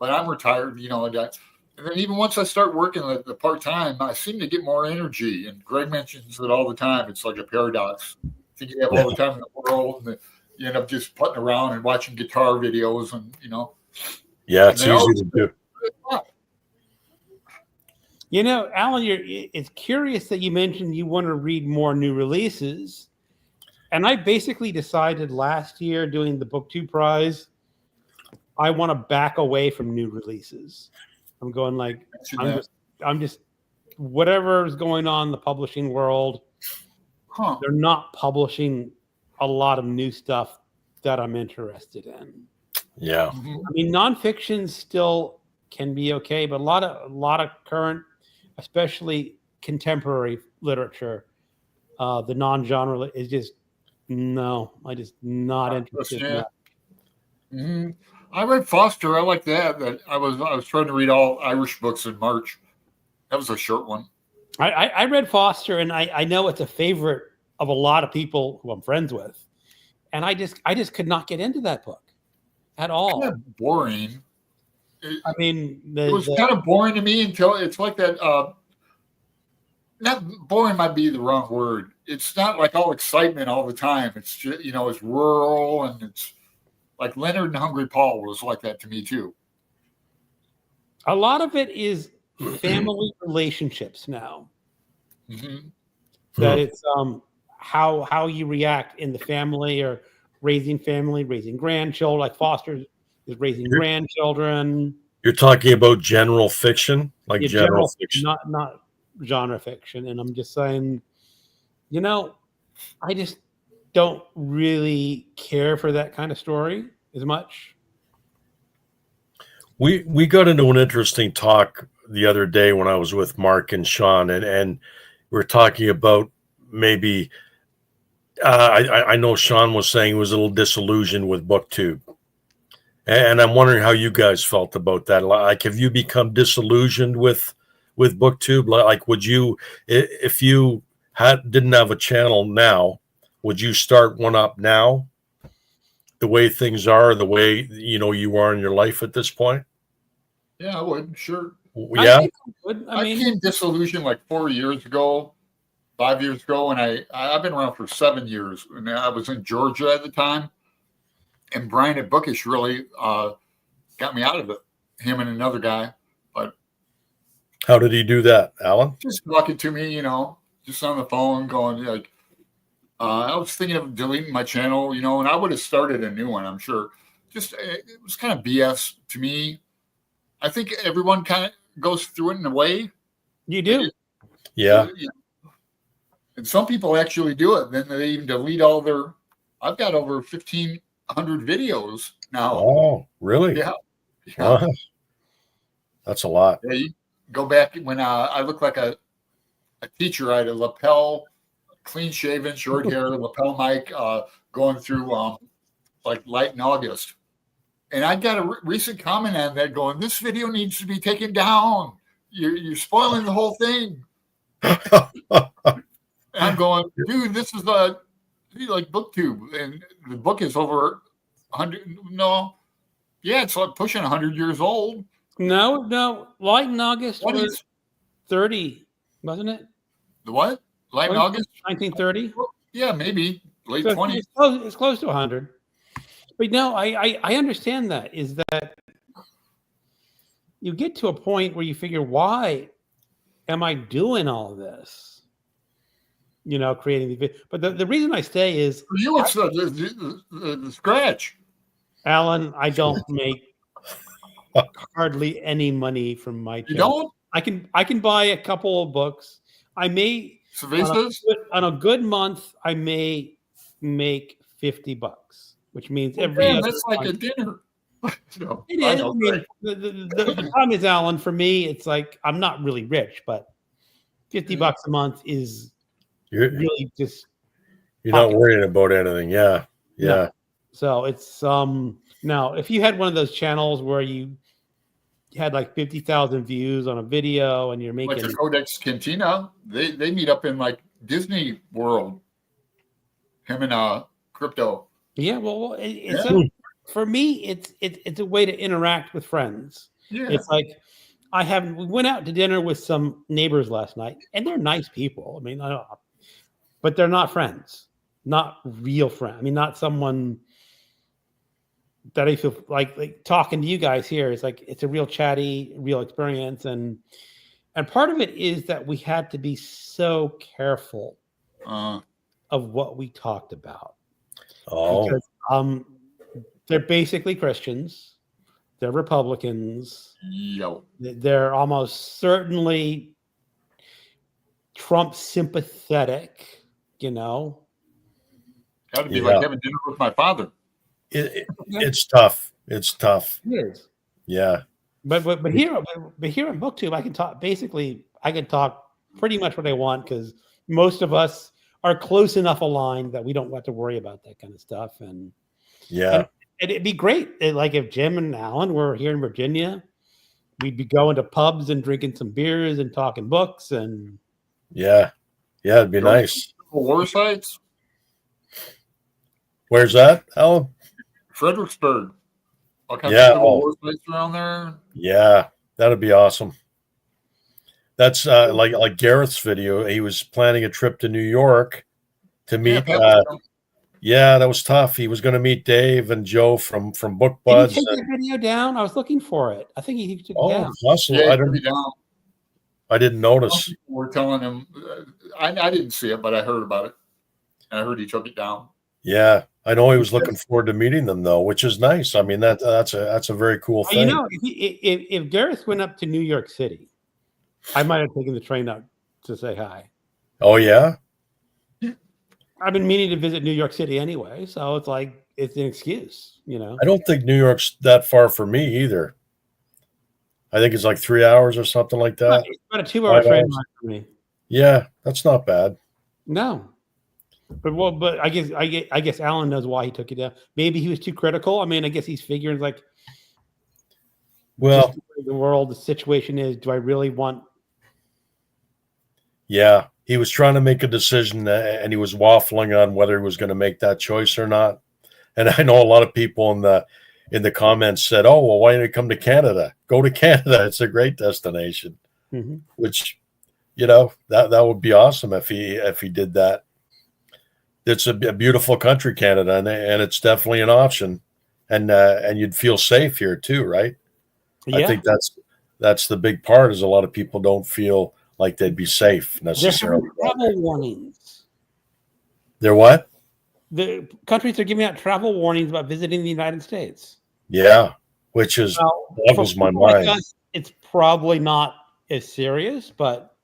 But I'm retired, and then even once I start working the part time, I seem to get more energy. And Greg mentions it all the time. It's like a paradox. I think you have all the time in the world, and you end up just putting around and watching guitar videos, and Yeah, it's easy to do. Alan, it's curious that you mentioned you want to read more new releases. And I basically decided last year doing the BookTube prize, I want to back away from new releases. I'm going like, I'm just whatever's going on in the publishing world, they're not publishing a lot of new stuff that I'm interested in. Yeah. I mean, nonfiction still can be okay, but a lot of current, especially contemporary literature, the non-genre is just I just not interested in that. Mm-hmm. I read Foster. I like that. That I was trying to read all Irish books in March. That was a short one. I read Foster, and I know it's a favorite of a lot of people who I'm friends with, and I just could not get into that book at all. Kind of boring. It was kind of boring to me until it's like that. Not boring might be the wrong word. It's not like all excitement all the time. It's just, it's rural, and it's like Leonard and Hungry Paul was like that to me too. A lot of it is family relationships now. Mm-hmm. That it's how you react in the family, or raising grandchildren. Like Foster is raising grandchildren. You're talking about general fiction, like general fiction, not genre fiction. And I'm just saying, I just don't really care for that kind of story as much. We got into an interesting talk the other day when I was with Mark and Sean, and we were talking about maybe I know Sean was saying he was a little disillusioned with BookTube, and I'm wondering how you guys felt about that. Like, have you become disillusioned with BookTube? Like, would you, if you didn't have a channel now, would you start one up now? The way things are, the way you are in your life at this point. Yeah, I would. Sure. Yeah. I became disillusioned like 4 years ago, 5 years ago, and I've been around for 7 years, and I was in Georgia at the time, and Brian at Bookish really got me out of it. Him and another guy. But how did he do that, Alan? Just walking to me, just on the phone, going like, I was thinking of deleting my channel, and I would have started a new one, I'm sure. Just it was kind of BS to me. I think everyone kind of goes through it in a way. You do. Yeah. And some people actually do it. Then they even delete all their. I've got over 1,500 videos now. Oh, really? Yeah. Wow. That's a lot. Yeah, you go back when I looked like a teacher. I had a lapel, clean shaven, short hair, lapel mic, going through like Light in August. And I got a recent comment on that going, this video needs to be taken down. You're spoiling the whole thing. And I'm going, dude, this is like BookTube. And the book is over 100. No, yeah, it's like pushing 100 years old. No, Light in August was 30, wasn't it? The what? Light in August? 1930? Yeah, maybe late So 20s. it's close to 100. But no, I understand that, is that you get to a point where you figure, why am I doing all this? Creating the video. But the reason I stay is, For you, it's the scratch. Alan, I don't make hardly any money from my channel. You don't? I can buy a couple of books. I may on a good month, I may make $50, which means that's like a dinner. No, it is. I mean, the problem is, Alan, for me, it's like I'm not really rich, but $50 a month is really just. You're not worrying about anything. Yeah. No. So it's now if you had one of those channels where you had like 50,000 views on a video and you're making like the Codex Cantina, they meet up in like Disney World. Him and Crypto. Yeah, well, for me, it's a way to interact with friends. Yeah, it's like we went out to dinner with some neighbors last night, and they're nice people. I mean, but they're not friends, not real friends. I mean, not someone that I feel like talking to you guys here is like, it's a real chatty, real experience. And part of it is that we had to be so careful of what we talked about. Oh, because they're basically Christians. They're Republicans. Yo. They're almost certainly Trump sympathetic, Got to be like having dinner with my father. It's tough. It's tough. It is. Yeah. But here in BookTube, I can talk. Basically, I can talk pretty much what I want, because most of us are close enough aligned that we don't have to worry about that kind of stuff. And it'd be great. Like if Jim and Alan were here in Virginia, we'd be going to pubs and drinking some beers and talking books. And it'd be nice. War sites. Where's that, Alan? Fredericksburg. All kinds of war sites around there. Yeah, that'd be awesome. That's like Gareth's video. He was planning a trip to New York to meet. That was tough. He was going to meet Dave and Joe from Book Buds. Did he take the video down? I was looking for it. I think he took it down. Awesome. I didn't notice. We're telling him. I didn't see it, but I heard about it, and I heard he took it down. Yeah, I know he was looking forward to meeting them, though, which is nice. I mean, that's a very cool thing. If Gareth went up to New York City, I might have taken the train out to say hi. Oh, yeah? I've been meaning to visit New York City anyway, so it's like it's an excuse, I don't think New York's that far for me either. I think it's like 3 hours or something like that. It's about a 2-hour train ride for me. Yeah, that's not bad. No. But I guess Alan knows why he took it down. Maybe he was too critical. I mean, I guess he's figuring like, well, the world, the situation is, do I really want? Yeah, he was trying to make a decision, and he was waffling on whether he was going to make that choice or not. And I know a lot of people in the comments said, "Oh, well, why didn't you come to Canada? Go to Canada; it's a great destination." Mm-hmm. Which, that would be awesome if he did that. It's a beautiful country, Canada, and it's definitely an option, and you'd feel safe here too, right? Yeah. I think that's the big part, is a lot of people don't feel like they'd be safe necessarily. There's travel warnings. They're what? The countries are giving out travel warnings about visiting the United States. Yeah, which is boggles my mind. Like us, it's probably not as serious, but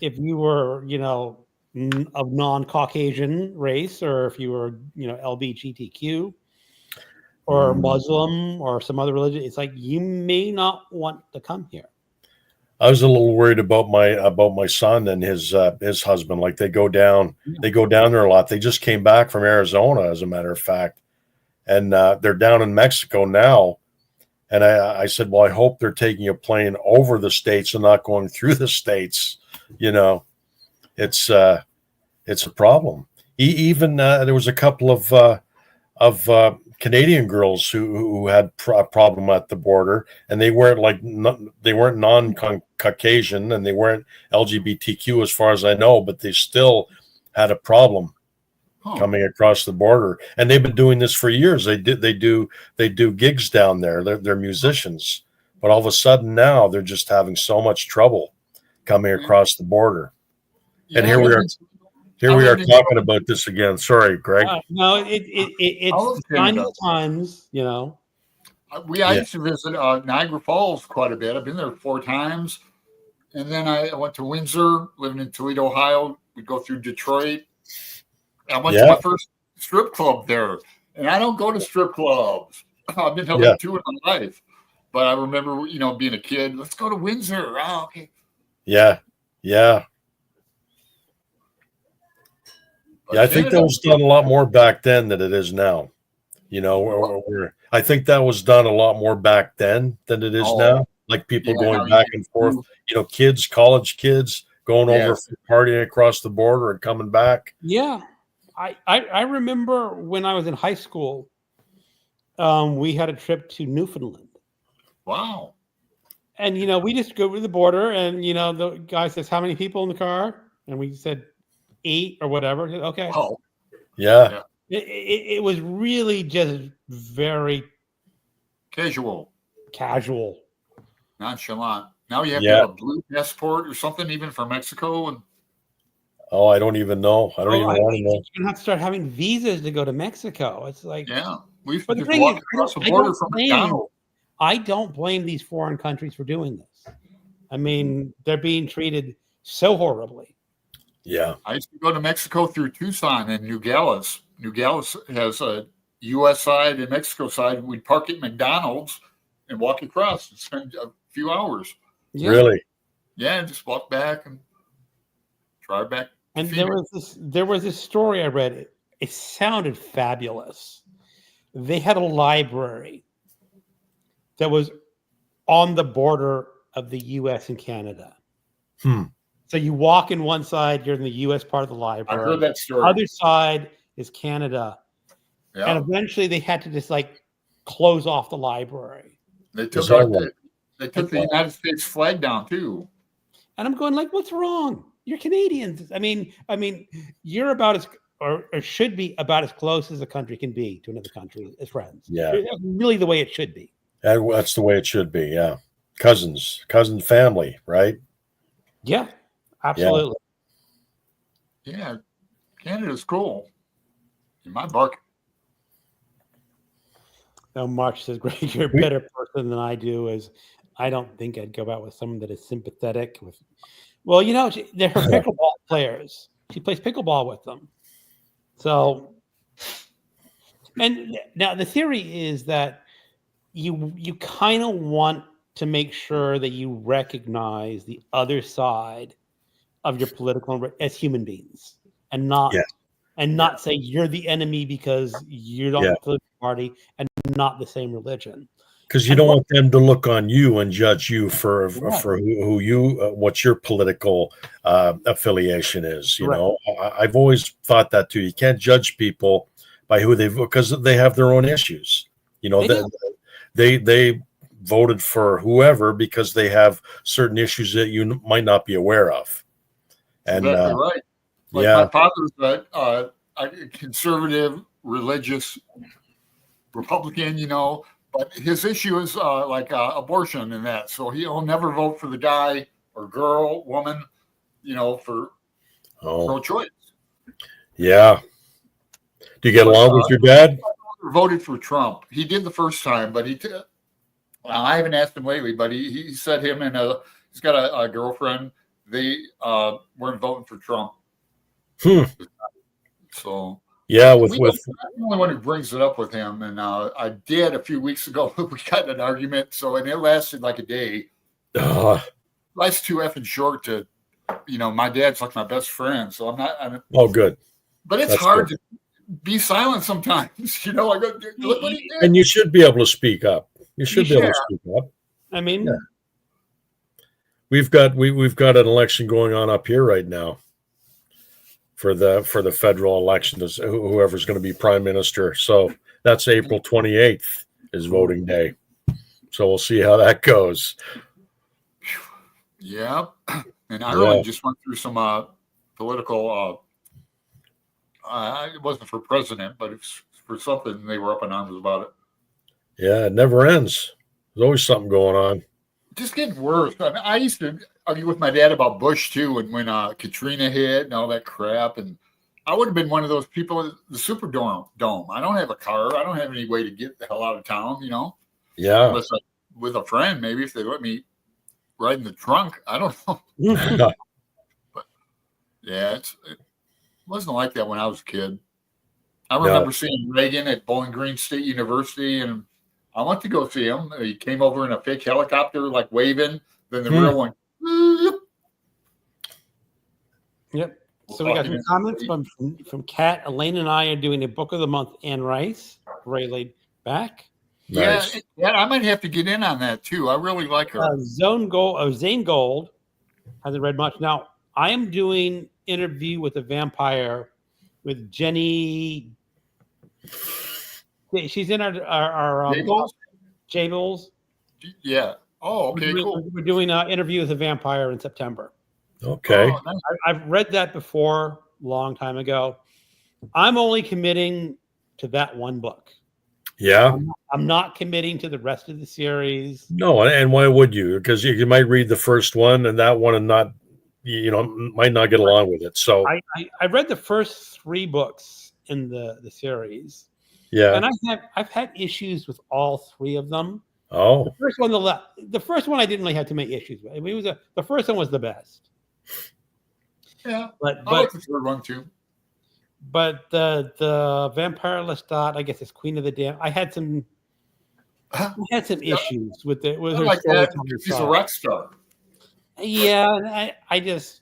if you were, of non-Caucasian race, or if you were, LGBTQ or Muslim or some other religion, it's like you may not want to come here. I was a little worried about my son and his husband. Like they go down there a lot. They just came back from Arizona, as a matter of fact, and they're down in Mexico now. And I said, well, I hope they're taking a plane over the states and not going through the states. It's a problem. Even there was a couple of Canadian girls who had a problem at the border, and they weren't they weren't non-Caucasian and they weren't LGBTQ as far as I know, but they still had a problem coming across the border, and they've been doing this for years. They do gigs down there. They're musicians, but all of a sudden now they're just having so much trouble coming across the border. And here we are talking about this again. Sorry, Greg. No, it's sign of the times, you know. I used to visit Niagara Falls quite a bit. I've been there 4 times, and then I went to Windsor, living in Toledo, Ohio. We'd go through Detroit. I went to my first strip club there, and I don't go to strip clubs. I've been to 2 in my life, but I remember, being a kid. Let's go to Windsor. Oh, okay. Yeah. Yeah, I think that was done a lot more back then than it is now. I think that was done a lot more back then than it is now. Like people going back and forth, kids, college kids going over partying across the border and coming back. Yeah. I remember when I was in high school, we had a trip to Newfoundland. Wow. And, we just go to the border and, the guy says, how many people in the car? And we said 8 or whatever. Okay. Oh. Yeah. It was really just very casual, nonchalant. Now you have to have a blue passport or something, even for Mexico. And I don't even know. I don't even want to know. You're gonna have to start having visas to go to Mexico. It's like, we've just walked across the border from McDonald's. I don't blame these foreign countries for doing this. I mean, they're being treated so horribly. Yeah. I used to go to Mexico through Tucson and Nogales. Nogales has a U.S. side and Mexico side. We'd park at McDonald's and walk across and spend a few hours. Yeah. Really? Yeah, and just walk back and drive back. And there was this story I read. It sounded fabulous. They had a library that was on the border of the U.S. and Canada. So you walk in one side, you're in the U.S. part of the library. I heard that story. Other side is Canada. Yeah. And eventually they had to just close off the library. They took the United States flag down too. And I'm going what's wrong? You're Canadians. I mean, you're about as or should be about as close as a country can be to another country as friends. Yeah. Really the way it should be. That's the way it should be. Yeah. Cousin family, right? Yeah. Absolutely. Yeah. Canada's cool. In my book. No, March says, Greg, you're a better person than I do. I don't think I'd go out with someone that is sympathetic with. Well, they're her pickleball players. She plays pickleball with them. So, and now the theory is that you kind of want to make sure that you recognize the other side of your political as human beings, and not say you're the enemy because you don't political party and not the same religion. Because you don't want them to look on you and judge you for who you what your political affiliation is. You know, I've always thought that too. You can't judge people by who because they have their own issues. You know, they voted for whoever because they have certain issues that you might not be aware of. And exactly right. My father's a conservative, religious Republican. But his issue is abortion and that. So he'll never vote for the guy or girl, woman, for pro-choice. Yeah. Do you get along with your dad? I voted for Trump. He did the first time, but I haven't asked him lately, but he said him and he's got a girlfriend. They weren't voting for Trump. So. Yeah, I'm the only one who brings it up with him, and I did a few weeks ago. We got in an argument, and it lasted like a day. Life's too effing short to, my dad's like my best friend, so I'm not. Good. But it's hard to be silent sometimes. I go, look what he did. And you should be able to speak up. You should be able to speak up. I mean, we've got an election going on up here right now. For the federal election, whoever's going to be prime minister. So That's April 28th is voting day. So we'll see how that goes. Yeah. And Ireland just went through some political, it wasn't for president, but it's for something. They were up in arms about it. Yeah, it never ends. There's always something going on. Just getting worse. I mean, I used to argue with my dad about Bush too, and when Katrina hit and all that crap, and I would have been one of those people at the Superdome. I don't have a car. I don't have any way to get the hell out of town, Yeah. Unless with a friend, maybe if they let me ride in the trunk. I don't know. But yeah, it wasn't like that when I was a kid. I remember seeing Reagan at Bowling Green State University, and I went to go see him. He came over in a fake helicopter, like waving. Then the real one. Yep. So we got some comments from Kat. Elaine and I are doing a book of the month. Anne Rice, Ray laid back. Nice. Yeah, I might have to get in on that too. I really like her. Zane Gold hasn't read much. Now I am doing Interview with a Vampire with Jenny. She's in our Jables. Yeah. Oh, okay, cool. We're doing an Interview with a Vampire in September. Okay. Oh, nice. I've read that before, a long time ago. I'm only committing to that one book. Yeah. I'm not committing to the rest of the series. No, and why would you? Because you might read the first one and that one and not, might not get along with it. So I read the first 3 books in the series. Yeah. And I've had issues with all 3 of them. Oh. The first one I didn't really have too many issues with. I mean, the first one was the best. Yeah. But I like the third one too. But the Vampire Lestat, I guess it's Queen of the Damned. I had some issues with it. With her like that. She's a song. rock star. Yeah, and I just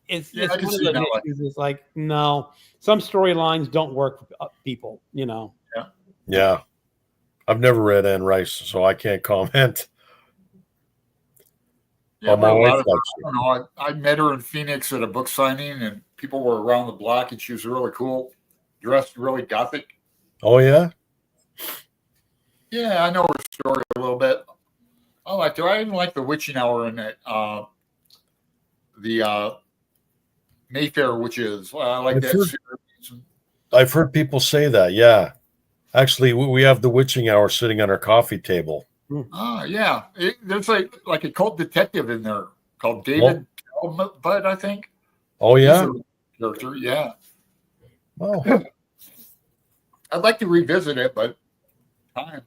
it's one of the issues. It's like no, some storylines don't work for people. Yeah. I've never read Anne Rice, so I can't comment. Yeah, I met her in Phoenix at a book signing, and people were around the block, and she was really cool, dressed really gothic. Oh yeah, yeah, I know her story a little bit. I liked her. I even like the witching hour in it. The Mayfair Witches. I like that series. I've heard people say that. Yeah, actually, we have the witching hour sitting on our coffee table. Yeah. There's like a cult detective in there called David Bud, I think. Oh, yeah? Character, yeah. Oh. I'd like to revisit it, but time.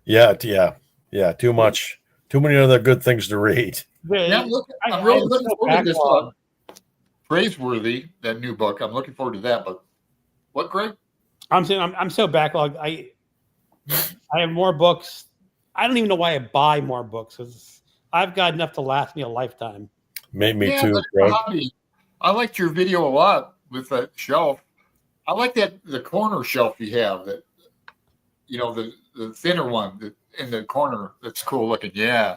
Yeah. Too much. Too many other good things to read. Yeah, I'm really looking forward to this Praiseworthy, that new book. I'm looking forward to that. But what, Greg? I'm saying I'm so backlogged. I have more books. I don't even know why I buy more books because I've got enough to last me a lifetime. Me too, Greg. I liked your video a lot with that shelf. I like the corner shelf you have, that the thinner one in the corner. That's cool looking. Yeah.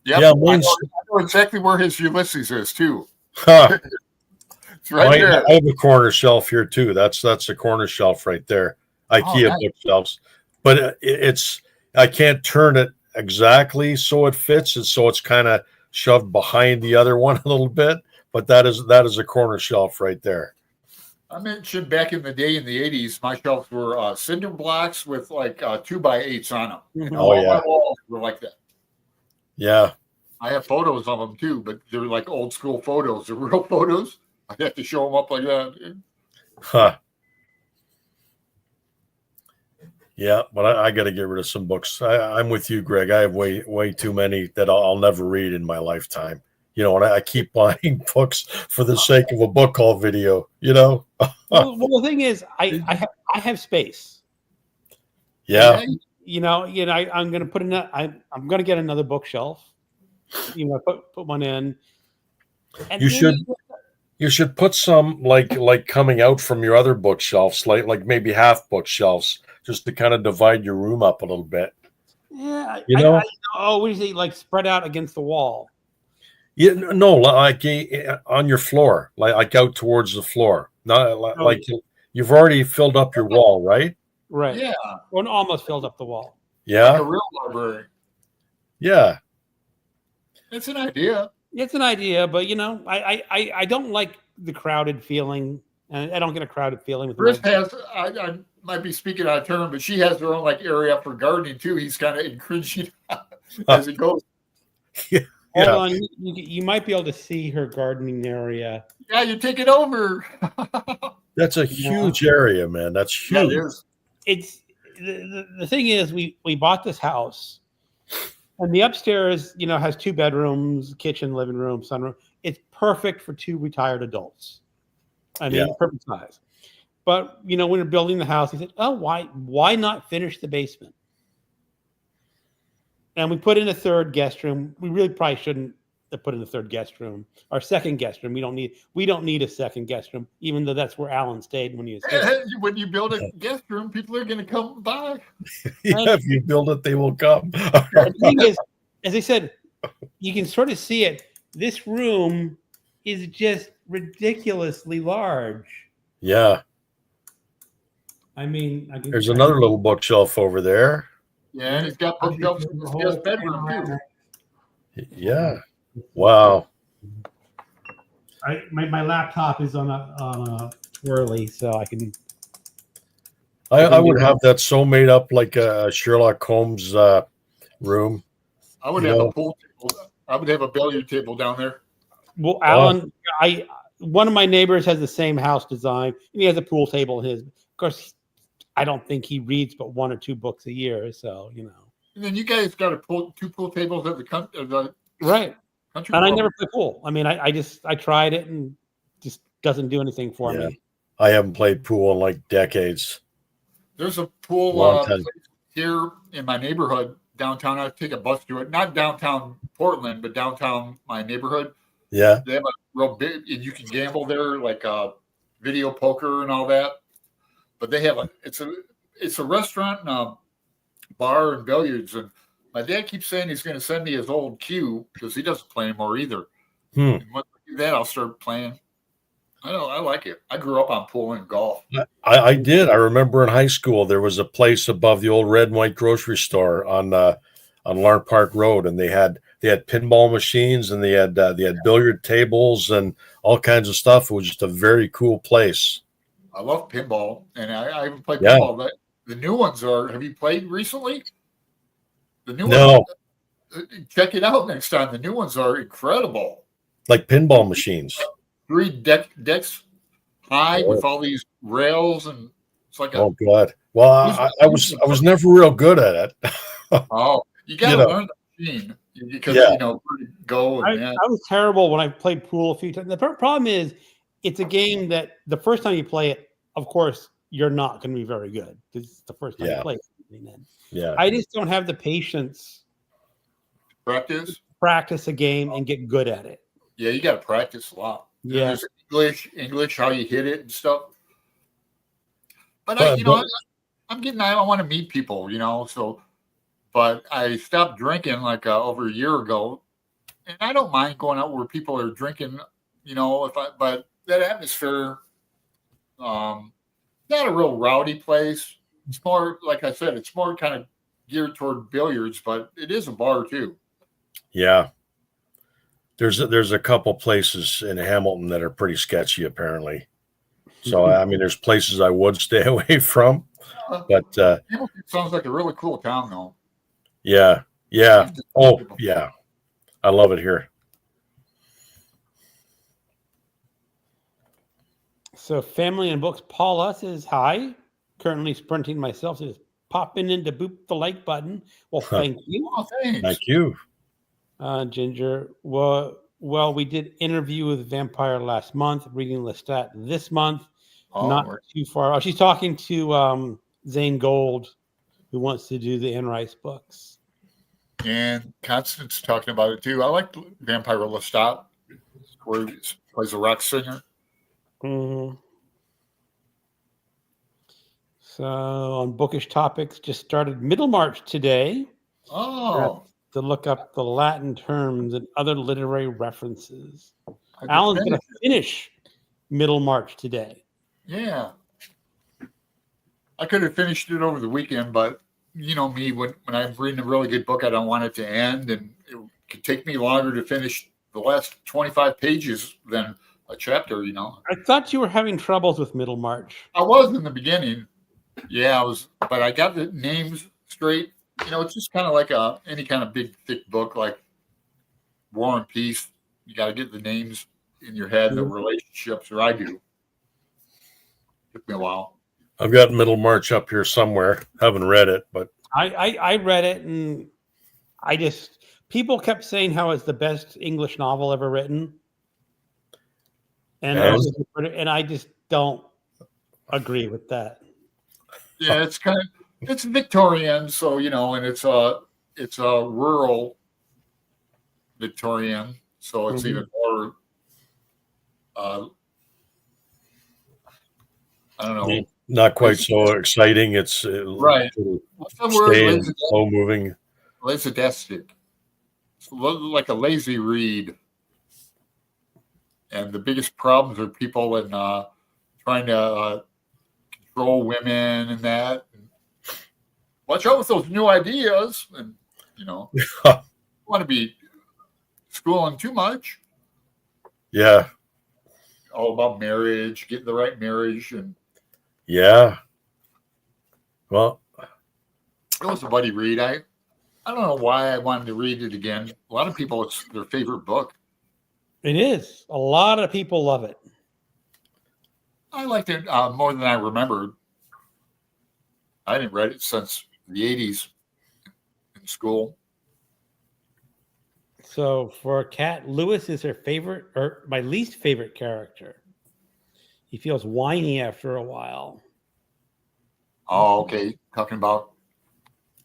Yep. Yeah, I know exactly where his Ulysses is too. Huh. It's right there. I have a corner shelf here too. That's a corner shelf right there. IKEA bookshelves. But I can't turn it exactly so it fits, and so it's kind of shoved behind the other one a little bit. But that is a corner shelf right there. I mentioned back in the day in the 80s, my shelves were cinder blocks with like 2x8s on them. And all my walls were like that. Yeah. I have photos of them too, but they're like old school photos. They're real photos. I have to show them up like that. Huh. Yeah, but I got to get rid of some books. I'm with you, Greg. I have way too many that I'll never read in my lifetime. And I keep buying books for the sake of a book haul video. Well, the thing is, I have space. Yeah. I'm going to put I'm going to get another bookshelf. Put one in. And you should put some like coming out from your other bookshelves, like maybe half bookshelves, just to kind of divide your room up a little bit. Yeah. What do you say? Like spread out against the wall. Yeah, no, like on your floor, like out towards the floor. Not like you've already filled up your wall, right? Right. Yeah. One almost filled up the wall. Yeah. Like a real library. Yeah. It's an idea. It's an idea, but I don't like the crowded feeling, and I don't get a crowded feeling with Chris my. has, I might be speaking out of turn, but she has her own like area for gardening too. He's kind of encouraging as it goes. Yeah. Hold on, you might be able to see her gardening area. Yeah, you take it over. That's a huge area, man. That's Yeah, huge. it is. It's the thing is we bought this house, and the upstairs has 2 bedrooms, kitchen, living room, sunroom. It's perfect for 2 retired adults. I mean, perfect size. But when we're building the house, he said, "Oh, why not finish the basement?" And we put in a 3rd guest room. We really probably shouldn't have put in a 3rd guest room. Our 2nd guest room. We don't need a 2nd guest room, even though that's where Alan stayed when he was here. When you build a guest room, people are going to come by. Yeah, if you build it, they will come. The thing is, as I said, you can sort of see it. This room is just ridiculously large. Yeah. I mean, There's another little bookshelf over there. Yeah, and he's got bookshelves in his guest bedroom too. Yeah. Wow. My laptop is on a twirly, so I can. I would have that so made up like a Sherlock Holmes room. I would have a pool table. I would have a billiard table down there. Well, Alan, one of my neighbors has the same house design, and he has a pool table in his. Of course, I don't think he reads but 1 or 2 books a year, so And then you guys got 2 pool tables at the right. country. And I never play pool. I mean, I tried it and just doesn't do anything for me. I haven't played pool in like decades. There's a pool place here in my neighborhood downtown. I take a bus to it, not downtown Portland, but downtown my neighborhood. Yeah, they have a real big, and you can gamble there, like video poker and all that. But they have it's a restaurant and a bar and billiards. And my dad keeps saying he's going to send me his old cue because he doesn't play anymore either. And once I do that, I'll start playing. I like it. I grew up on pool and golf. I did. I remember in high school there was a place above the old red and white grocery store on Larn Park Road, and they had pinball machines and they had billiard tables and all kinds of stuff. It was just a very cool place. I love pinball, and I haven't played pinball. But the new ones are. Have you played recently? The new ones. Check it out next time. The new ones are incredible. Like pinball machines. 3 decks high with all these rails, and it's like oh god. Well, I was never real good at it. Oh, you got to learn the machine because go. And I was terrible when I played pool a few times. The problem is, it's a game that the first time you play it, of course, you're not going to be very good because it's the first time you play it. Yeah, I just don't have the patience. Practice a game and get good at it. Yeah, you got to practice a lot. Yeah, there's English, how you hit it and stuff. But I want to meet people, so. But I stopped drinking like over a year ago, and I don't mind going out where people are drinking, but that atmosphere, not a real rowdy place. It's more, like I said, it's more kind of geared toward billiards, but it is a bar too. Yeah. There's a couple places in Hamilton that are pretty sketchy, apparently. So, I mean, there's places I would stay away from, but Hamilton sounds like a really cool town, though. Yeah. Yeah. Oh, yeah. I love it here. So, Family and Books, Paula says, hi. Currently sprinting myself. Says, popping in to boop the like button. Well, thank you. Oh, thanks. Thank you. Ginger. Well, we did interview with Vampire last month, reading Lestat this month. Not too far. Oh, she's talking to Zane Gold, who wants to do the Anne Rice books. And Constance talking about it too. I like Vampire Lestat, where he plays a rock singer. Mm-hmm. So on Bookish Topics, just started Middlemarch today. Oh. To look up the Latin terms and other literary references. Alan's going to finish Middlemarch today. Yeah. I could have finished it over the weekend, but you know me, when I'm reading a really good book, I don't want it to end, and it could take me longer to finish the last 25 pages than a chapter. You know, I thought you were having troubles with Middlemarch. I was in the beginning. Yeah, I was, but I got the names straight. You know, it's just kind of like any kind of big thick book like War and Peace. You got to get the names in your head, the relationships, or I do. Took me a while. I've got Middlemarch up here somewhere. Haven't read it, but I read it, and people kept saying how it's the best English novel ever written, and I just don't agree with that. Yeah, it's Victorian, so you know, and it's a rural Victorian, so it's even more. I don't know. Not quite so exciting. It's right. What's the word? Slow moving. Lasidastic. It's like a lazy read. And the biggest problems are people in trying to control women and that. And watch out with those new ideas. And, you know, want to be schooling too much. Yeah. All about marriage, getting the right marriage. And yeah. Well, it was a buddy read. I don't know why I wanted to read it again. A lot of people, it's their favorite book. It is. A lot of people love it. I liked it more than I remembered. I didn't read it since the 80s in school. So for Kat, Lewis is her favorite, or my least favorite character. He feels whiny after a while. Oh, okay. Talking about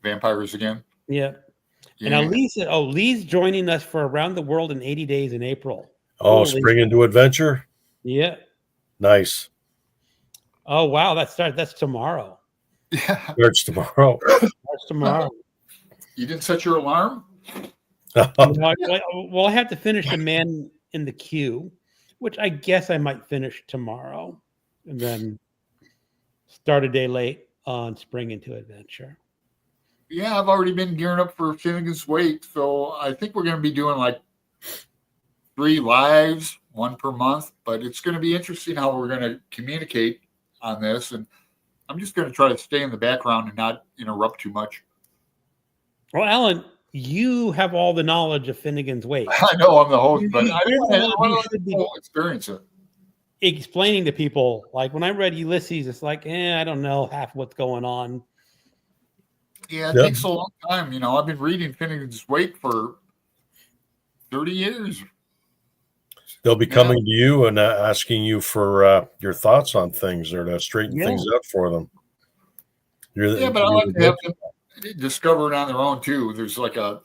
vampires again. Yeah. And now Lee's joining us for Around the World in 80 Days in April. Oh, Spring into Adventure? Yeah. Nice. Oh, wow. That's tomorrow. Yeah. Starts tomorrow. Starts tomorrow. You didn't set your alarm? Well, I have to finish The Man in the Queue, which I guess I might finish tomorrow, and then start a day late on Spring into Adventure. Yeah, I've already been gearing up for Finnegan's Wake, so I think we're going to be doing like 3 lives, 1 per month, but it's going to be interesting how we're going to communicate on this, and I'm just going to try to stay in the background and not interrupt too much. Well, Alan, you have all the knowledge of Finnegan's Wake. I know I'm the host, but I want to experience it. Explaining to people, like when I read Ulysses, it's like, I don't know half what's going on. Yeah, it takes a long time. You know, I've been reading Finnegan's Wake for 30 years. They'll be coming to you and asking you for your thoughts on things or to straighten things out for them. But I like to have them discover it on their own too. There's like a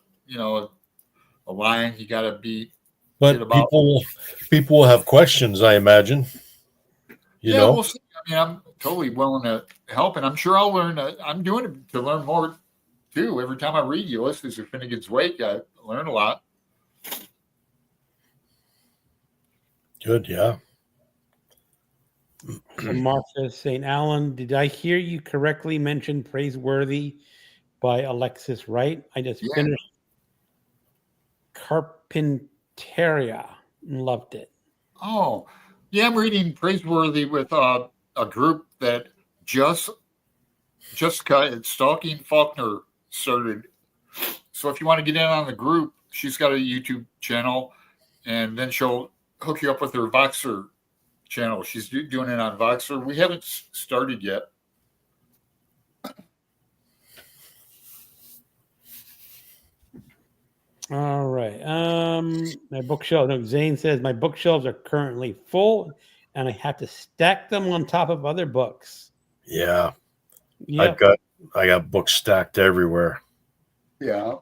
line you got to be. But people will have questions, I imagine. You know? We'll see. I mean, I'm totally willing to help, and I'm sure I'll learn. I'm doing it to learn more too. Every time I read Ulysses or Finnegan's Wake, I learn a lot. Good, yeah. Mark says, St. Alan, did I hear you correctly mention Praiseworthy by Alexis Wright? I just finished Carpinteria and loved it. Oh, yeah, I'm reading Praiseworthy with a group that Jessica Stalking Faulkner started. So if you want to get in on the group, she's got a YouTube channel, and then she'll hook you up with her Voxer channel. She's doing it on Voxer. We haven't started yet. All right. My bookshelf. No, Zane says my bookshelves are currently full, and I have to stack them on top of other books. Yeah. I got books stacked everywhere. Yeah.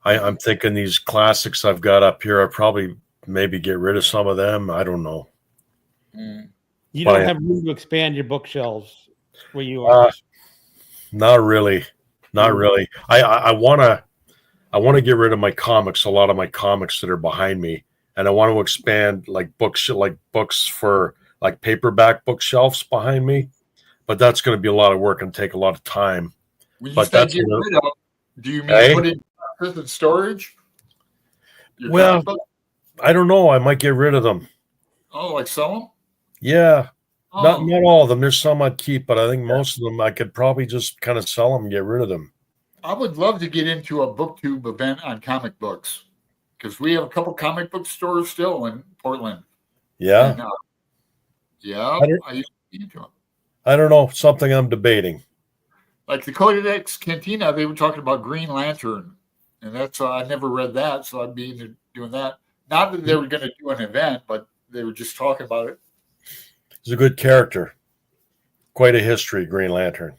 I'm thinking these classics I've got up here, I'll probably maybe get rid of some of them. I don't know. You don't have room to expand your bookshelves where you are. Not really. Not really. I want to get rid of my comics, a lot of my comics that are behind me, and I want to expand like books for like paperback bookshelves behind me. but that's going to be a lot of work and take a lot of time. When you But say that's get rid of, do you mean Hey? put in prison storage? Your Well, comic book? I don't know. I might get rid of them. Oh, like sell them? Yeah. Not Oh, all of them. There's some I'd keep, but I think most of them I could probably just kind of sell them and get rid of them. I would love to get into a booktube event on comic books because we have a couple comic book stores still in Portland. Yeah. And, yeah, I used to be into them. I don't know. Something I'm debating. Like the Codex Cantina, they were talking about Green Lantern, and that's I never read that, so I'd be into doing that. Not that they were going to do an event, but they were just talking about it. He's a good character. Quite a history, Green Lantern.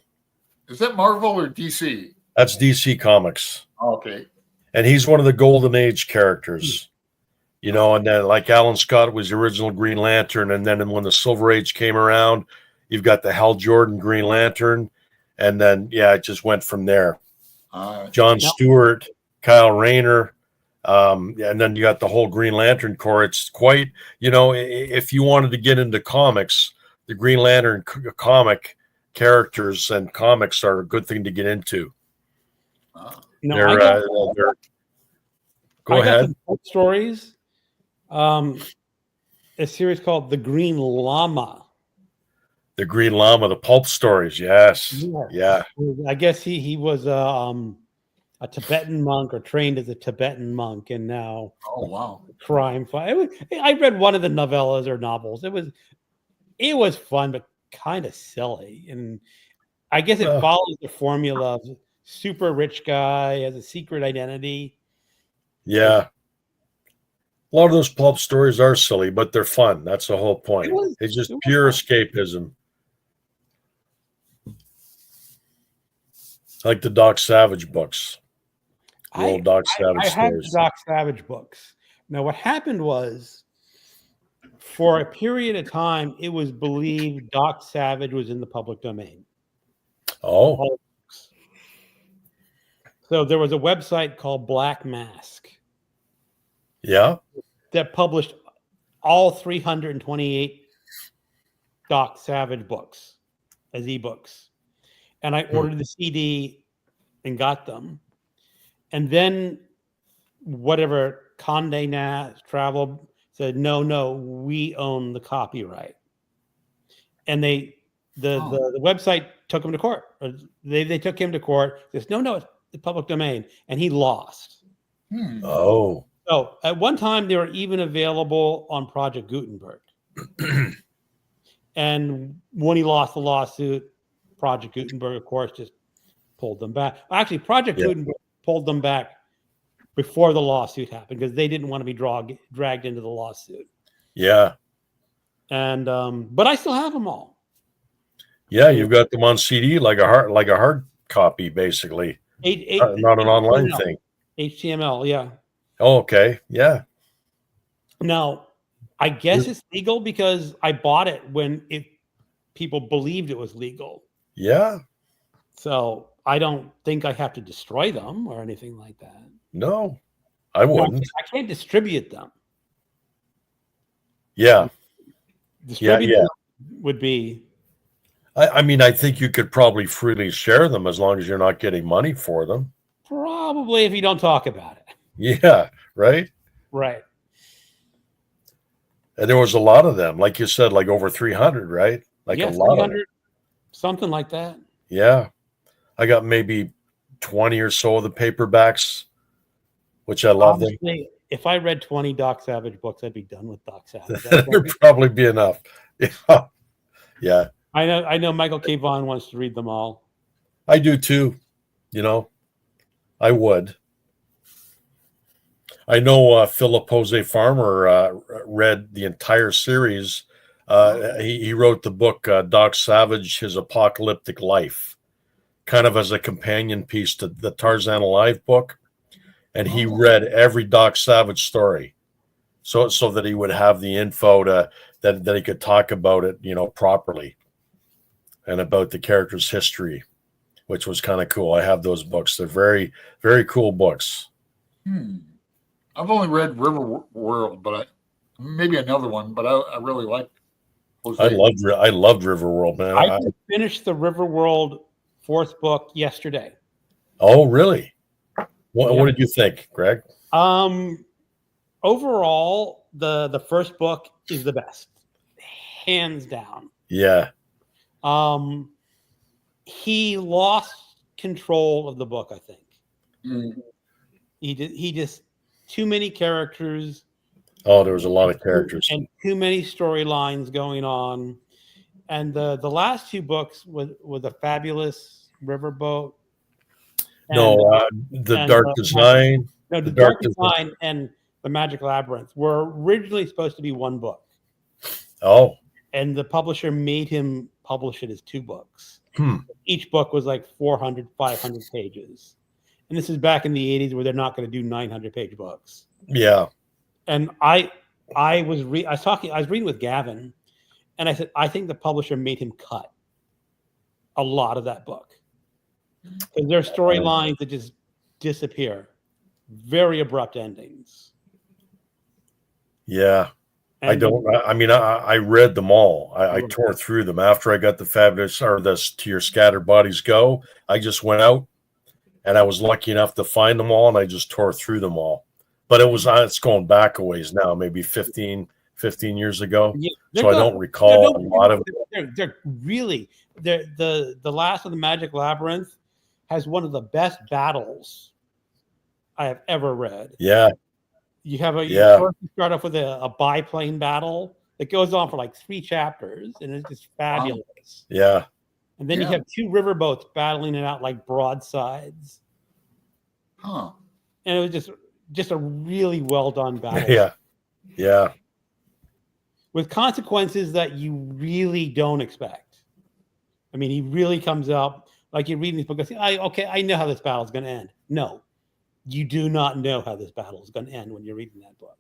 Is that Marvel or DC? That's DC Comics. Okay. And he's one of the Golden Age characters. You know, and then like Alan Scott was the original Green Lantern, and then when the Silver Age came around, you've got the Hal Jordan Green Lantern, and then it just went from there. John Stewart, Kyle Rayner, and then you got the whole Green Lantern Corps. It's quite, if you wanted to get into comics, the Green Lantern comic characters and comics are a good thing to get into. Go ahead. Some stories. A series called The Green Llama. The Green Llama, the pulp stories. Yes. Yeah. I guess he was a Tibetan monk or trained as a Tibetan monk, and now crime fight. I read one of the novellas or novels. It was fun, but kind of silly, and I guess it follows the formula of super rich guy has a secret identity. Yeah. A lot of those pulp stories are silly, but they're fun. That's the whole point. It's just pure escapism. Like the Doc Savage books. The old Doc Savage stories. I had Doc Savage books. Now, what happened was, for a period of time, it was believed Doc Savage was in the public domain. Oh. So there was a website called Black Mask. Yeah. That published all 328 Doc Savage books as ebooks. And I ordered the CD and got them. And then whatever Condé Nast Travel said, no, we own the copyright. And the website took him to court. They took him to court. Says, no, it's the public domain. And he lost. Oh. So at one time, they were even available on Project Gutenberg. And when he lost the lawsuit, Project Gutenberg, of course, just pulled them back. Actually, Project Gutenberg pulled them back before the lawsuit happened because they didn't want to be dragged into the lawsuit. Yeah. And but I still have them all. Yeah, you've got them on CD like a hard copy, basically. Not an online thing. HTML, yeah. Oh, okay. Yeah. Now, I guess it's legal because I bought it when people believed it was legal. Yeah. So I don't think I have to destroy them or anything like that. No, I wouldn't. I can't distribute them. Yeah. Distribute them would be. I mean, I think you could probably freely share them as long as you're not getting money for them. Probably if you don't talk about it. Yeah, right? Right. And there was a lot of them, like you said, like over 300, right? Like a lot of them. Something like that. Yeah. I got maybe 20 or so of the papaperbacks, which I love them. If I read 20 Doc Savage books, I'd be done with Doc Savage. There'd probably be enough. Yeah. Yeah. I know Michael K. Vaughan wants to read them all. I do too. I would. I know Philip Jose Farmer read the entire series. He wrote the book Doc Savage, His Apocalyptic Life, kind of as a companion piece to the Tarzan Alive book. And he read every Doc Savage story so that he would have the info that he could talk about it, properly, and about the character's history, which was kind of cool. I have those books. They're very, very cool books. I've only read River World, but maybe another one, but I really like Jose. I loved Riverworld, man. I just finished the Riverworld 4th book yesterday. Oh, really? What Yeah. did you think, Greg? Overall, the first book is the best, hands down. Yeah. He lost control of the book, I think. Mm. He just too many characters. Oh, there was a lot of characters and too many storylines going on. And the last 2 books with a fabulous riverboat. The Dark Design. The Dark Design and the Magic Labyrinth were originally supposed to be 1 book. Oh. And the publisher made him publish it as 2 books. Hmm. Each book was like 400, 500 pages. And this is back in the 80s where they're not going to do 900-page books. Yeah. And I was reading with Gavin, and I said, I think the publisher made him cut a lot of that book. Because there are storylines that just disappear. Very abrupt endings. Yeah. And I read them all. I tore through them after I got the fabulous or this To Your Scattered Bodies Go. I just went out and I was lucky enough to find them all, and I just tore through them all. But it's going back a ways now, maybe 15 years ago. Yeah, so I don't recall a lot of it. They're really the last of the Magic Labyrinth has one of the best battles I have ever read. Yeah. You have you start off with a biplane battle that goes on for like 3 chapters, and it's just fabulous. Yeah. And then you have 2 riverboats battling it out like broadsides. Huh. And it was just a really well done battle. Yeah. Yeah. With consequences that you really don't expect. I mean, he really comes out like you're reading this book and say, I know how this battle is going to end. No, you do not know how this battle is going to end when you're reading that book.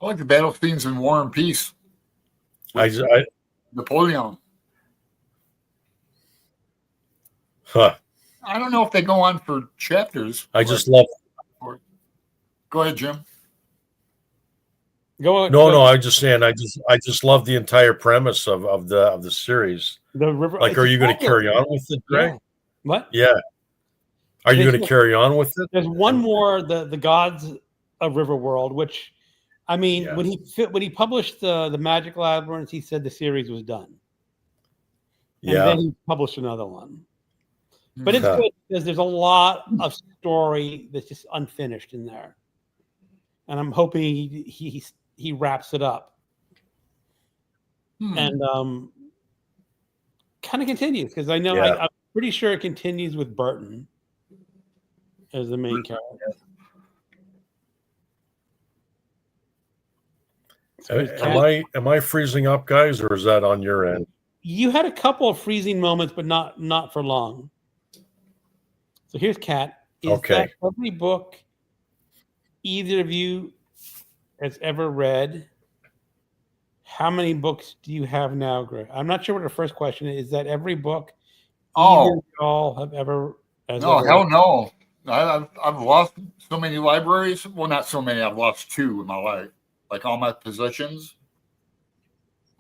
I like the battle scenes in War and Peace. Napoleon. Huh. I don't know if they go on for chapters. I just love. Go ahead, Jim. No, I'm just saying. I just love the entire premise of the series. The river. Like, are you going to carry on with it, Greg? Yeah. What? Yeah. Are you going to carry on with it? There's one more, the Gods of Riverworld, which, I mean, when he published the Magic Labyrinth, he said the series was done. And then he published another one. But it's good because there's a lot of story that's just unfinished in there, and I'm hoping he wraps it up and kind of continues, because I know I'm pretty sure it continues with Burton as the main character. Am I freezing up, guys, or is that on your end? You had a couple of freezing moments, but not for long. So here's Kat. Is that every book either of you has ever read? How many books do you have now, Greg? I'm not sure what the first question is. Is that every book either of y'all have ever? No, hell no. I've lost so many libraries. Well, not so many. I've lost 2 in my life. Like all my possessions.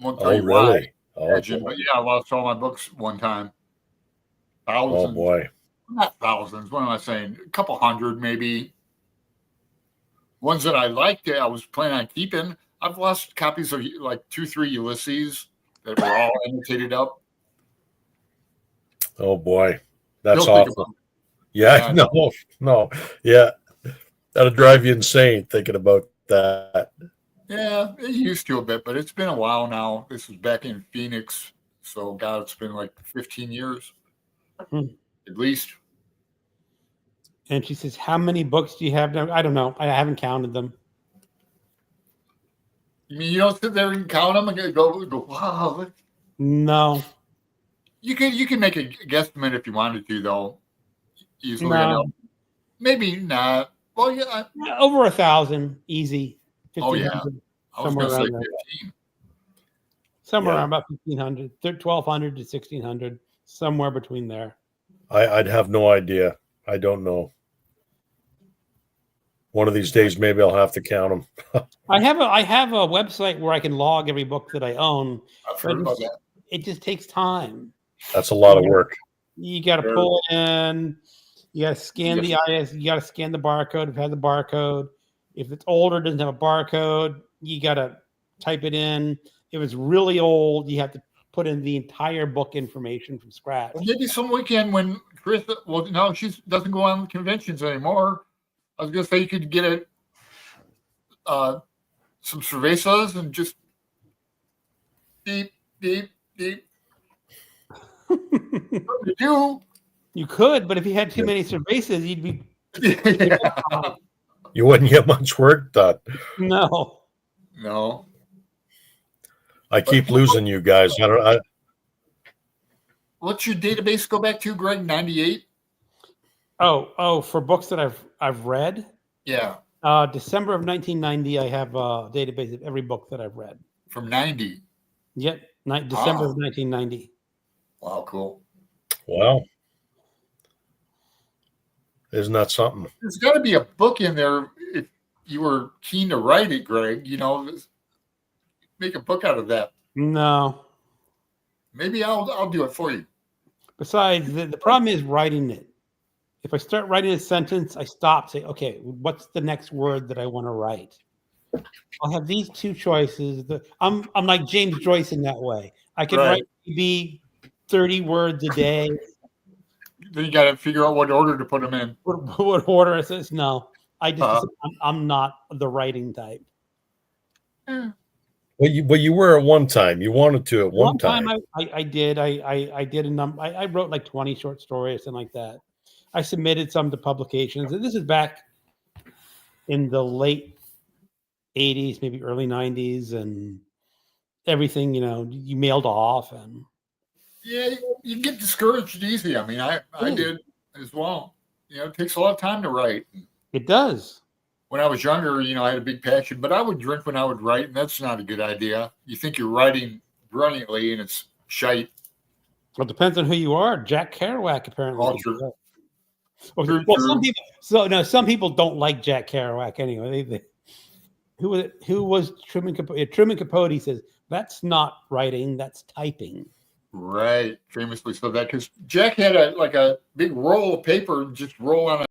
Won't tell you really? why. But I lost all my books one time. Thousands. Oh boy. Not thousands. What am I saying? A couple hundred, maybe. Ones that I liked, I was planning on keeping. I've lost copies of like 2, 3 Ulysses that were all annotated up. Oh boy, that's awful. Yeah, no, yeah, that'll drive you insane thinking about that. Yeah, it used to a bit, but it's been a while now. This is back in Phoenix, so God, it's been like 15 years. At least. And she says, how many books do you have now? I don't know. I haven't counted them. You mean you don't sit there and count them and go wow. No. You can make a guesstimate if you wanted to, though. Easily enough. Maybe not. Well, yeah. Over 1,000, easy. Oh, yeah. I was going to say 15. Somewhere around about 1,500, 1,200 to 1,600, somewhere between there. I'd have no idea. I don't know. One of these days, maybe I'll have to count them. I have a website where I can log every book that I own. I've heard about that. It just takes time. That's a lot of work. You got to pull it in. You got to scan the IS. You got to scan the barcode. If it has a barcode, if it's older, doesn't have a barcode, you got to type it in. If it's really old, you have to put in the entire book information from scratch. Well, maybe some weekend when Chris, well, no, she doesn't go on conventions anymore. I was going to say you could get some cervezas and just beep, beep, beep. You could, but if you had too many cervezas, you'd be. You wouldn't get much work done. No. I keep losing you guys. What's your database go back to, Greg? 98? Oh, for books that I've read? Yeah. December of 1990, I have a database of every book that I've read. From 90? Yep, December of 1990. Wow, cool. Wow. Isn't that something? There's got to be a book in there if you were keen to write it, Greg. You know, make a book out of that. No. Maybe I'll do it for you. Besides, the problem is writing it. If I start writing a sentence, I stop, say, okay, what's the next word that I want to write? I'll have these two choices. I'm like James Joyce in that way. I can write maybe 30 words a day. Then you got to figure out what order to put them in. What order? It says no. I'm not the writing type. Yeah. Well, you were at one time. You wanted to at one time. I did. I did a number. I wrote like 20 short stories, something like that. I submitted some to publications, and this is back in the late 80s, maybe early 90s, and everything, you mailed off. And yeah, you get discouraged easy. I mean, I did as well. It takes a lot of time to write. It does. When I was younger, I had a big passion, but I would drink when I would write, and that's not a good idea. You think you're writing brilliantly, and it's shite. Well, it depends on who you are. Jack Kerouac, apparently. All true. Well, some people don't like Jack Kerouac anyway. Who was Truman Capote? Truman Capote says that's not writing, that's typing. Right, famously so that because Jack had a big roll of paper, just roll on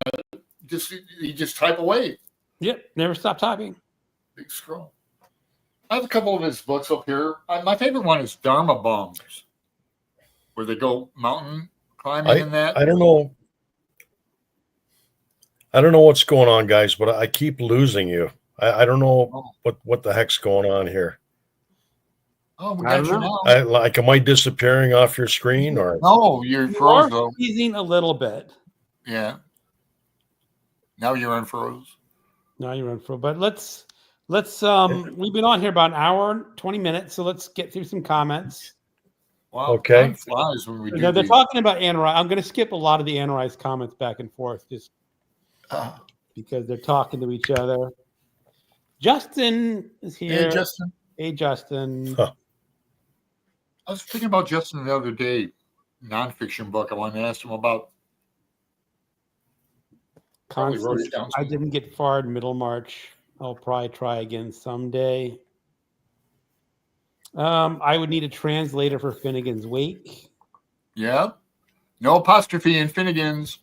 he just type away. Yep, never stop typing. Big scroll. I have a couple of his books up here. My favorite one is Dharma Bombs, where they go mountain climbing in that. I don't know. I don't know what's going on, guys, but I keep losing you. I don't know what the heck's going on here. Oh, we got you now. Am I disappearing off your screen or? No, you're froze though. Freezing a little bit. Yeah. Now you're unfroze. Now you're unfroze. But let's we've been on here about an hour and 20 minutes, so let's get through some comments. Wow. Okay. Time flies when we do. Now, they're talking about Anne Rice. I'm going to skip a lot of the Anne Rice comments back and forth just because they're talking to each other. Justin is here. Hey, Justin. Huh. I was thinking about Justin the other day, nonfiction book. I wanted to ask him about. I didn't get far in Middlemarch. I'll probably try again someday. I would need a translator for Finnegan's Wake. Yeah. No apostrophe in Finnegan's.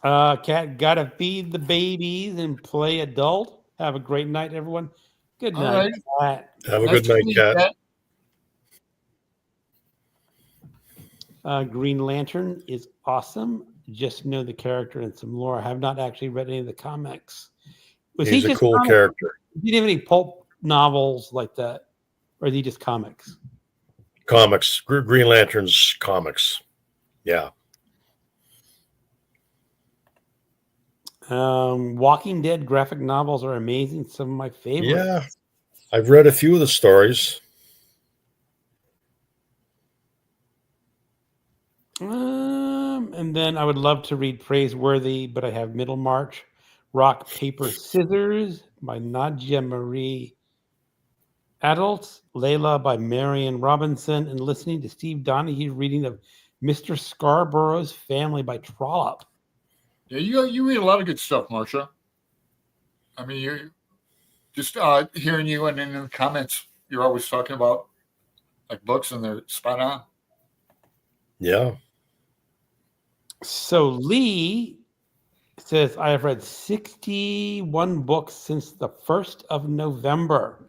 Cat, gotta feed the babies and play adult. Have a great night, everyone. Good night. Right. Have a good night, Cat. Green Lantern is awesome. Just know the character and some lore. I have not actually read any of the comics. He's a cool character. Did he have any pulp novels like that? Or is he just comics? Comics. Green Lantern's comics. Yeah. Walking Dead graphic novels are amazing. Some of my favorites. Yeah. I've read a few of the stories. And then I would love to read Praiseworthy, but I have Middlemarch, Rock, Paper, Scissors by Nadia Marie Adults, Layla by Marion Robinson, and listening to Steve Donahue reading of Mr. Scarborough's Family by Trollope. Yeah, you read a lot of good stuff, Marcia. I mean, you just hearing you and in the comments, you're always talking about like books, and they're spot on. Yeah. So Lee says, I have read 61 books since the 1st of November.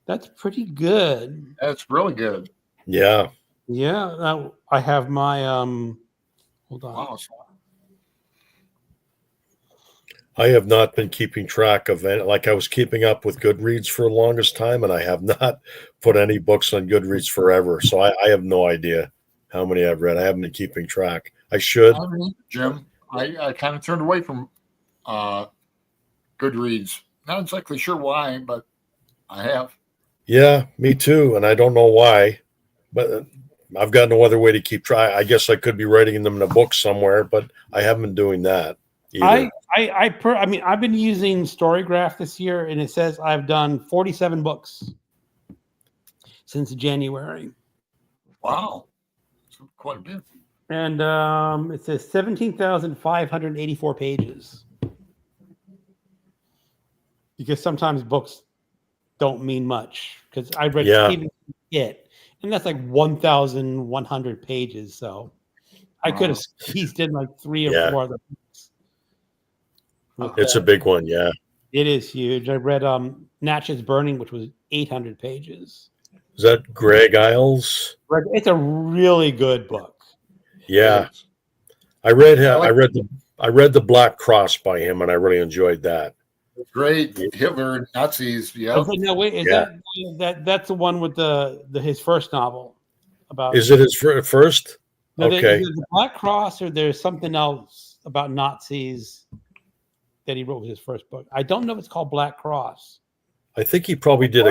That's pretty good. That's really good. Yeah. Yeah. I have my, hold on. Wow. I have not been keeping track of it. Like I was keeping up with Goodreads for the longest time, and I have not put any books on Goodreads forever. So I have no idea how many I've read. I haven't been keeping track. I should. Jim, I kind of turned away from Goodreads. Not exactly sure why, but I have. Yeah, me too. And I don't know why, but I've got no other way to keep track. I guess I could be writing them in a book somewhere, but I haven't been doing that either. I mean, I've been using Storygraph this year, and it says I've done 47 books since January. Wow. That's quite a bit. And it says 17,584 pages. Because sometimes books don't mean much. Because I read Stephen It, and that's like 1,100 pages. So I could have squeezed in like 3 or 4 other books. It's a big one, yeah. It is huge. I read Natchez Burning, which was 800 pages. Is that Greg Isles? It's a really good book. Yeah. I read the Black Cross by him, and I really enjoyed that. Great. Hitler, Nazis. Yeah. No, wait, is that's the one with his first novel about? Is it his first? No, okay. There's the Black Cross, or there's something else about Nazis that he wrote with his first book. I don't know if it's called Black Cross. I think he probably did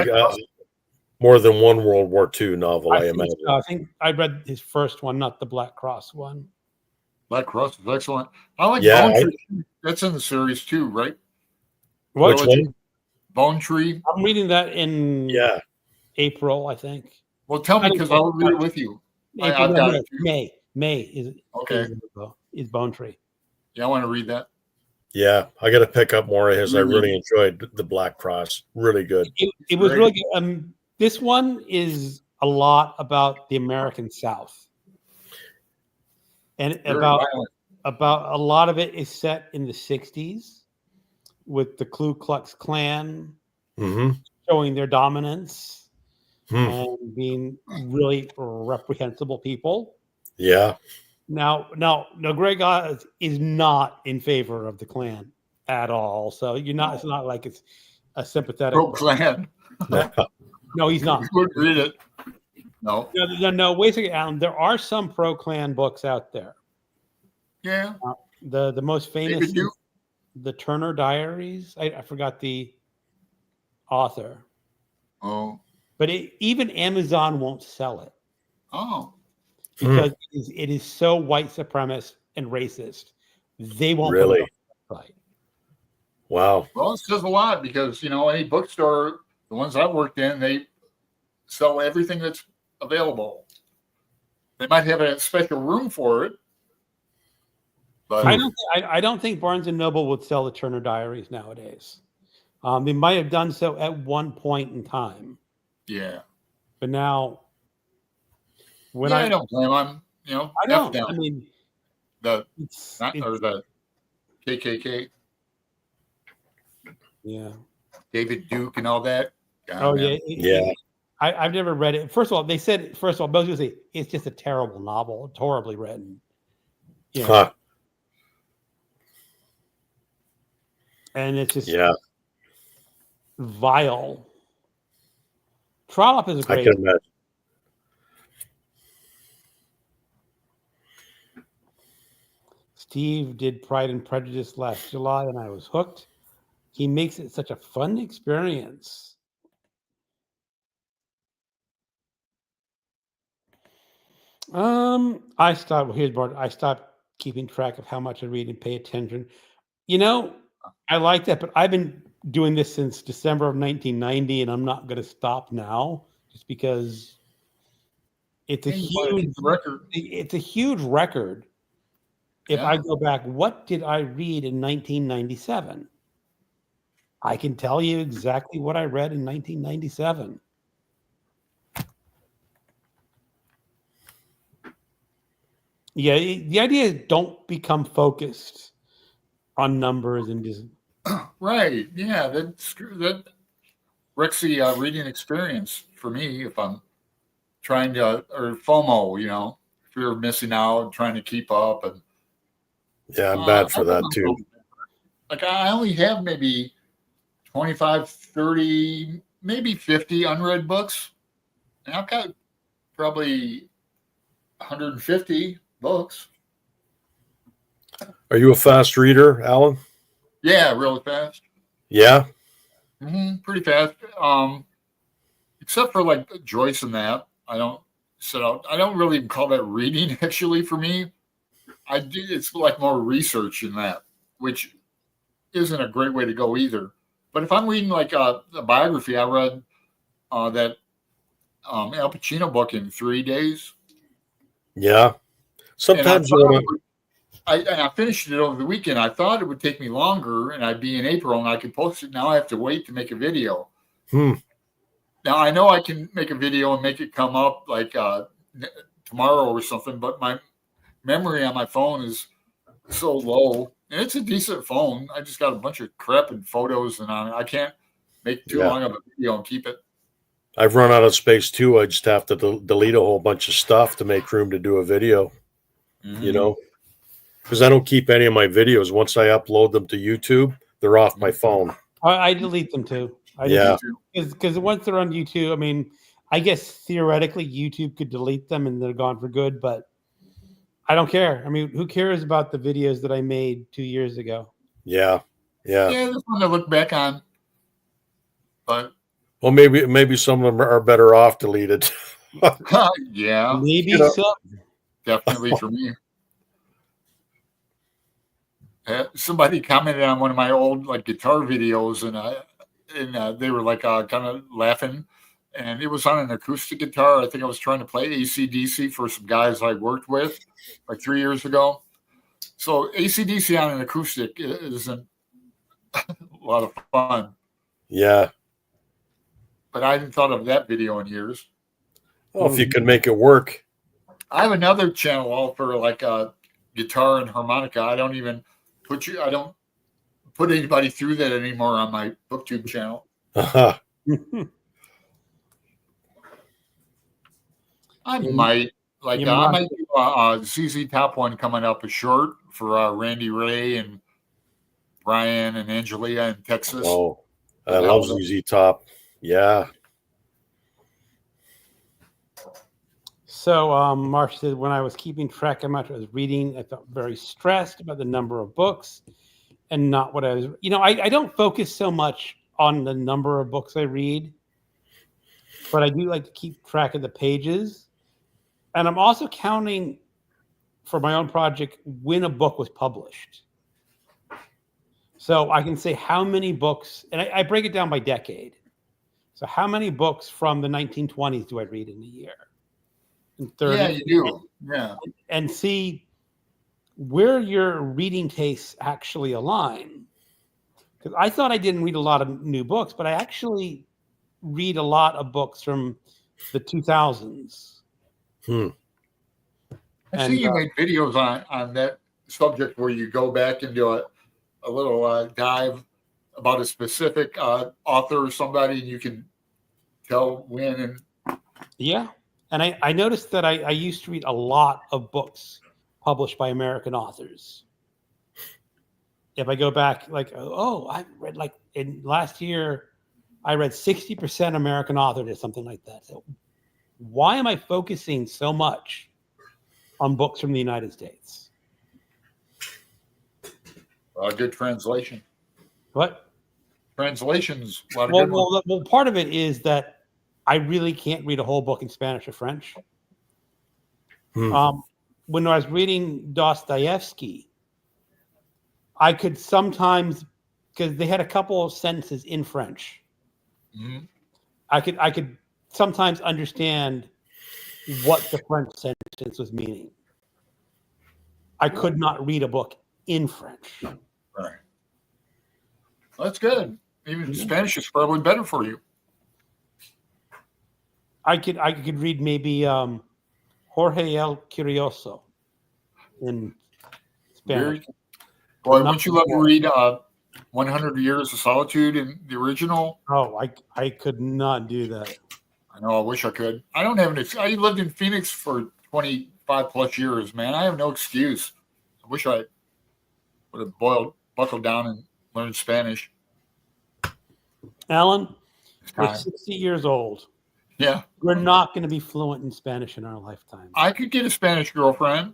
more than one World War II novel, I imagine. I think I read his first one, not the Black Cross one. Black Cross is excellent. I like Bone Tree. That's in the series too, right? Which one? Bone Tree. I'm reading that in April, I think. Well, tell me, because I'll read it with you. I've got it. May is okay. Is Bone Tree. Yeah, I want to read that. Yeah, I got to pick up more of his. I really enjoyed the Black Cross. Really good. It was really good. This one is a lot about the American South, and about a lot of it is set in the 60s with the Ku Klux Klan showing their dominance and being really reprehensible people. Yeah. Now, Greg is not in favor of the Klan at all. So you're not. It's not like it's a sympathetic pro-Klan. No, he's not. Would read it. No. Wait a second, Alan. There are some pro-Klan books out there. Yeah. The most famous is the Turner Diaries. I forgot the author. Oh. But even Amazon won't sell it. Oh. Because it is so white supremacist and racist. They won't really. Right. Wow. Well, it says a lot because any bookstore, the ones I worked in, they sell everything that's available. They might have a special room for it. But I don't think Barnes and Noble would sell the Turner Diaries nowadays. They might have done so at one point in time. Yeah. But now, I don't blame them. I don't. I mean, the KKK. Yeah. David Duke and all that. God, yeah. I've never read it. First of all, they said, most people say it's just a terrible novel. It's horribly written. Yeah. And it's just vile. Trollope is a great. I can imagine. Steve did Pride and Prejudice last July, and I was hooked. He makes it such a fun experience. I stopped keeping track of how much I read and pay attention. I like that, but I've been doing this since December of 1990, and I'm not going to stop now just because it's a huge record. It's a huge record. If I go back, what did I read in 1997? I can tell you exactly what I read in 1997. Yeah, the idea is don't become focused on numbers and just Right. Yeah, that wrecks the reading experience for me if I'm trying to, or FOMO, fear of missing out, trying to keep up. And Yeah, I'm bad for I that too. Like I only have maybe 25, 30, maybe 50 unread books. And I've got probably 150 books. Are you a fast reader, Alan? Yeah, really fast. Yeah. Pretty fast. Except for like Joyce and that. I don't really even call that reading actually for me. It's like more research in that, which isn't a great way to go either. But if I'm reading like a biography, I read that Al Pacino book in 3 days. Yeah. Sometimes I finished it over the weekend. I thought it would take me longer and I'd be in April and I could post it. Now I have to wait to make a video. Now I know I can make a video and make it come up like tomorrow or something, but my memory on my phone is so low. And it's a decent phone. I just got a bunch of crap and photos and on it. I can't make too long of a video and keep it. I've run out of space too. I just have to delete a whole bunch of stuff to make room to do a video, because I don't keep any of my videos. Once I upload them to YouTube, they're off my phone. I delete them too. Because once they're on YouTube, I mean, I guess theoretically YouTube could delete them and they're gone for good, but I don't care. I mean, who cares about the videos that I made 2 years ago? Yeah. There's one to look back on. But well, maybe some of them are better off deleted. Yeah, maybe so. Definitely for me. Somebody commented on one of my old like guitar videos, and they were like kind of laughing. And it was on an acoustic guitar. I think I was trying to play AC/DC for some guys I worked with like 3 years ago. So AC/DC on an acoustic isn't a lot of fun. Yeah. But I hadn't thought of that video in years. Well, if you can make it work. I have another channel all for like guitar and harmonica. I don't put anybody through that anymore on my BookTube channel. I might do a ZZ Top one coming up, a short for Randy Ray and Brian and Angelia in Texas. Oh, I love ZZ Top. Yeah. So Marsh said, when I was keeping track of how much I was reading, I felt very stressed about the number of books and not what I was. I don't focus so much on the number of books I read, but I do like to keep track of the pages. And I'm also counting for my own project when a book was published. So I can say how many books, and I break it down by decade. So how many books from the 1920s do I read in a year? And 30, yeah, you do. Yeah. And see where your reading tastes actually align. Because I thought I didn't read a lot of new books, but I actually read a lot of books from the 2000s. I see you made videos on that subject where you go back and do a little dive about a specific author or somebody, and you can tell when. And and I noticed that I used to read a lot of books published by American authors. If I go back, I read in last year, I read 60% American authors or something like that. So why am I focusing so much on books from the United States? Good translation. What? Translations. A lot of good ones. Well, part of it is that I really can't read a whole book in Spanish or French. When I was reading Dostoevsky, I could sometimes, because they had a couple of sentences in French, I could sometimes understand what the French sentence was meaning. I could not read a book in French. Right. That's good. Even Spanish is probably better for you. I could read maybe Jorge el Curioso in Spanish. Boy, wouldn't you love to read 100 Years of Solitude in the original? Oh, I could not do that. I know. I wish I could. I don't have I lived in Phoenix for 25 plus years, man. I have no excuse. I wish I would have buckled down and learned Spanish. Alan, we're 60 years old. Yeah. We're not going to be fluent in Spanish in our lifetime. I could get a Spanish girlfriend.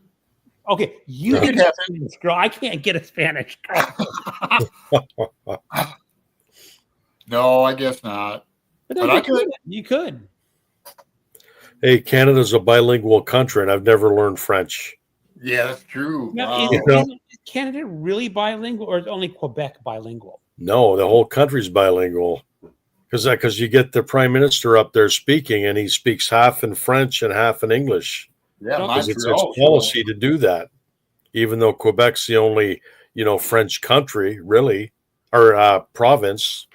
Okay, you can get a Spanish girl. I can't get a Spanish girl. No, I guess not. But I could. You could. Hey, Canada's a bilingual country, and I've never learned French. Yeah, that's true. Now, Wow. is Canada really bilingual, or is only Quebec bilingual? No, the whole country's bilingual. Because you get the prime minister up there speaking, and he speaks half in French and half in English. Yeah, it's policy to do that, even though Quebec's the only French country really, or province,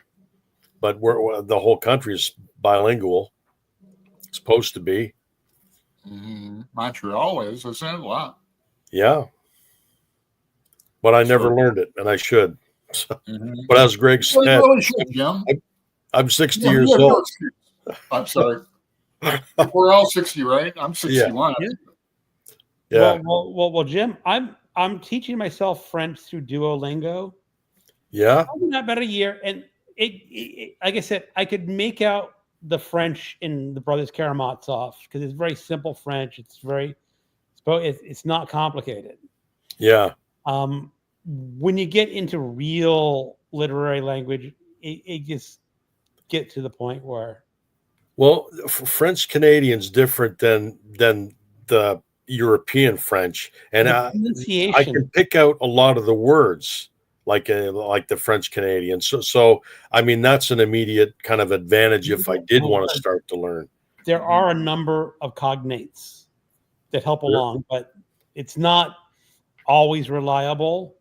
but the whole country is bilingual. It's supposed to be. Montreal is, isn't it? A lot. Yeah, but I never learned it, and I should. But as Greg said, you really should, Jim. I'm 60 years old. I'm sorry. We're all 60, right? I'm 61. Yeah. Well, Jim, I'm teaching myself French through Duolingo. Yeah. I've been that about a year, and it like I said, I could make out the French in the Brothers Karamazov because it's very simple French. It's not complicated. Yeah. When you get into real literary language, it just get to the point where. Well, French Canadian's different than the European French, and I can pick out a lot of the words like the French Canadian. So I mean that's an immediate kind of advantage if I did want to start to learn. There are a number of cognates that help along, but it's not always reliable,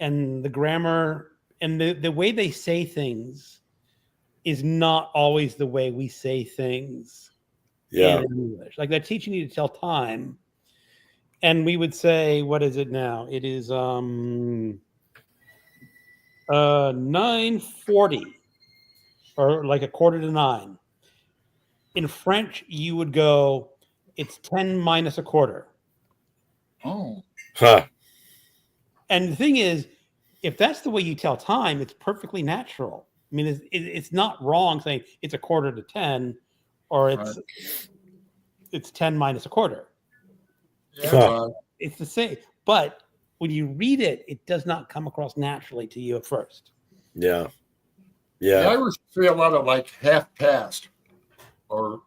and the grammar and the way they say things is not always the way we say things in English. Like they're teaching you to tell time, and we would say, what is it now? It is 9:40, or like 8:45. In French, you would go, it's 10 minus 1/4. Oh. Huh. And the thing is, if that's the way you tell time, it's perfectly natural. I mean, it's not wrong saying it's 1/4 to 10, or it's 10 minus 1/4. Yeah, it's the same. But when you read it, it does not come across naturally to you at first. Yeah. The Irish say a lot of like half past or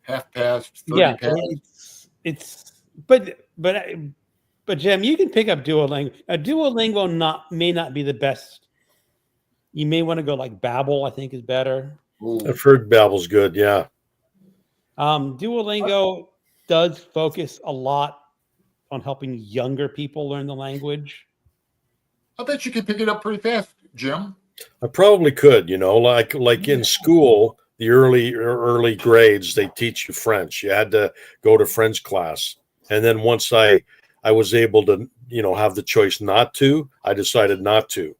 half past. 30 past. But Jim, you can pick up Duolingo. Duolingo may not be the best. You may want to go like Babbel, I think is better. Ooh. I've heard Babbel's good, yeah. Duolingo does focus a lot on helping younger people learn the language. I bet you could pick it up pretty fast, Jim. I probably could, like in school, the early grades, they teach you French. You had to go to French class. And then once I was able to, have the choice not to, I decided not to.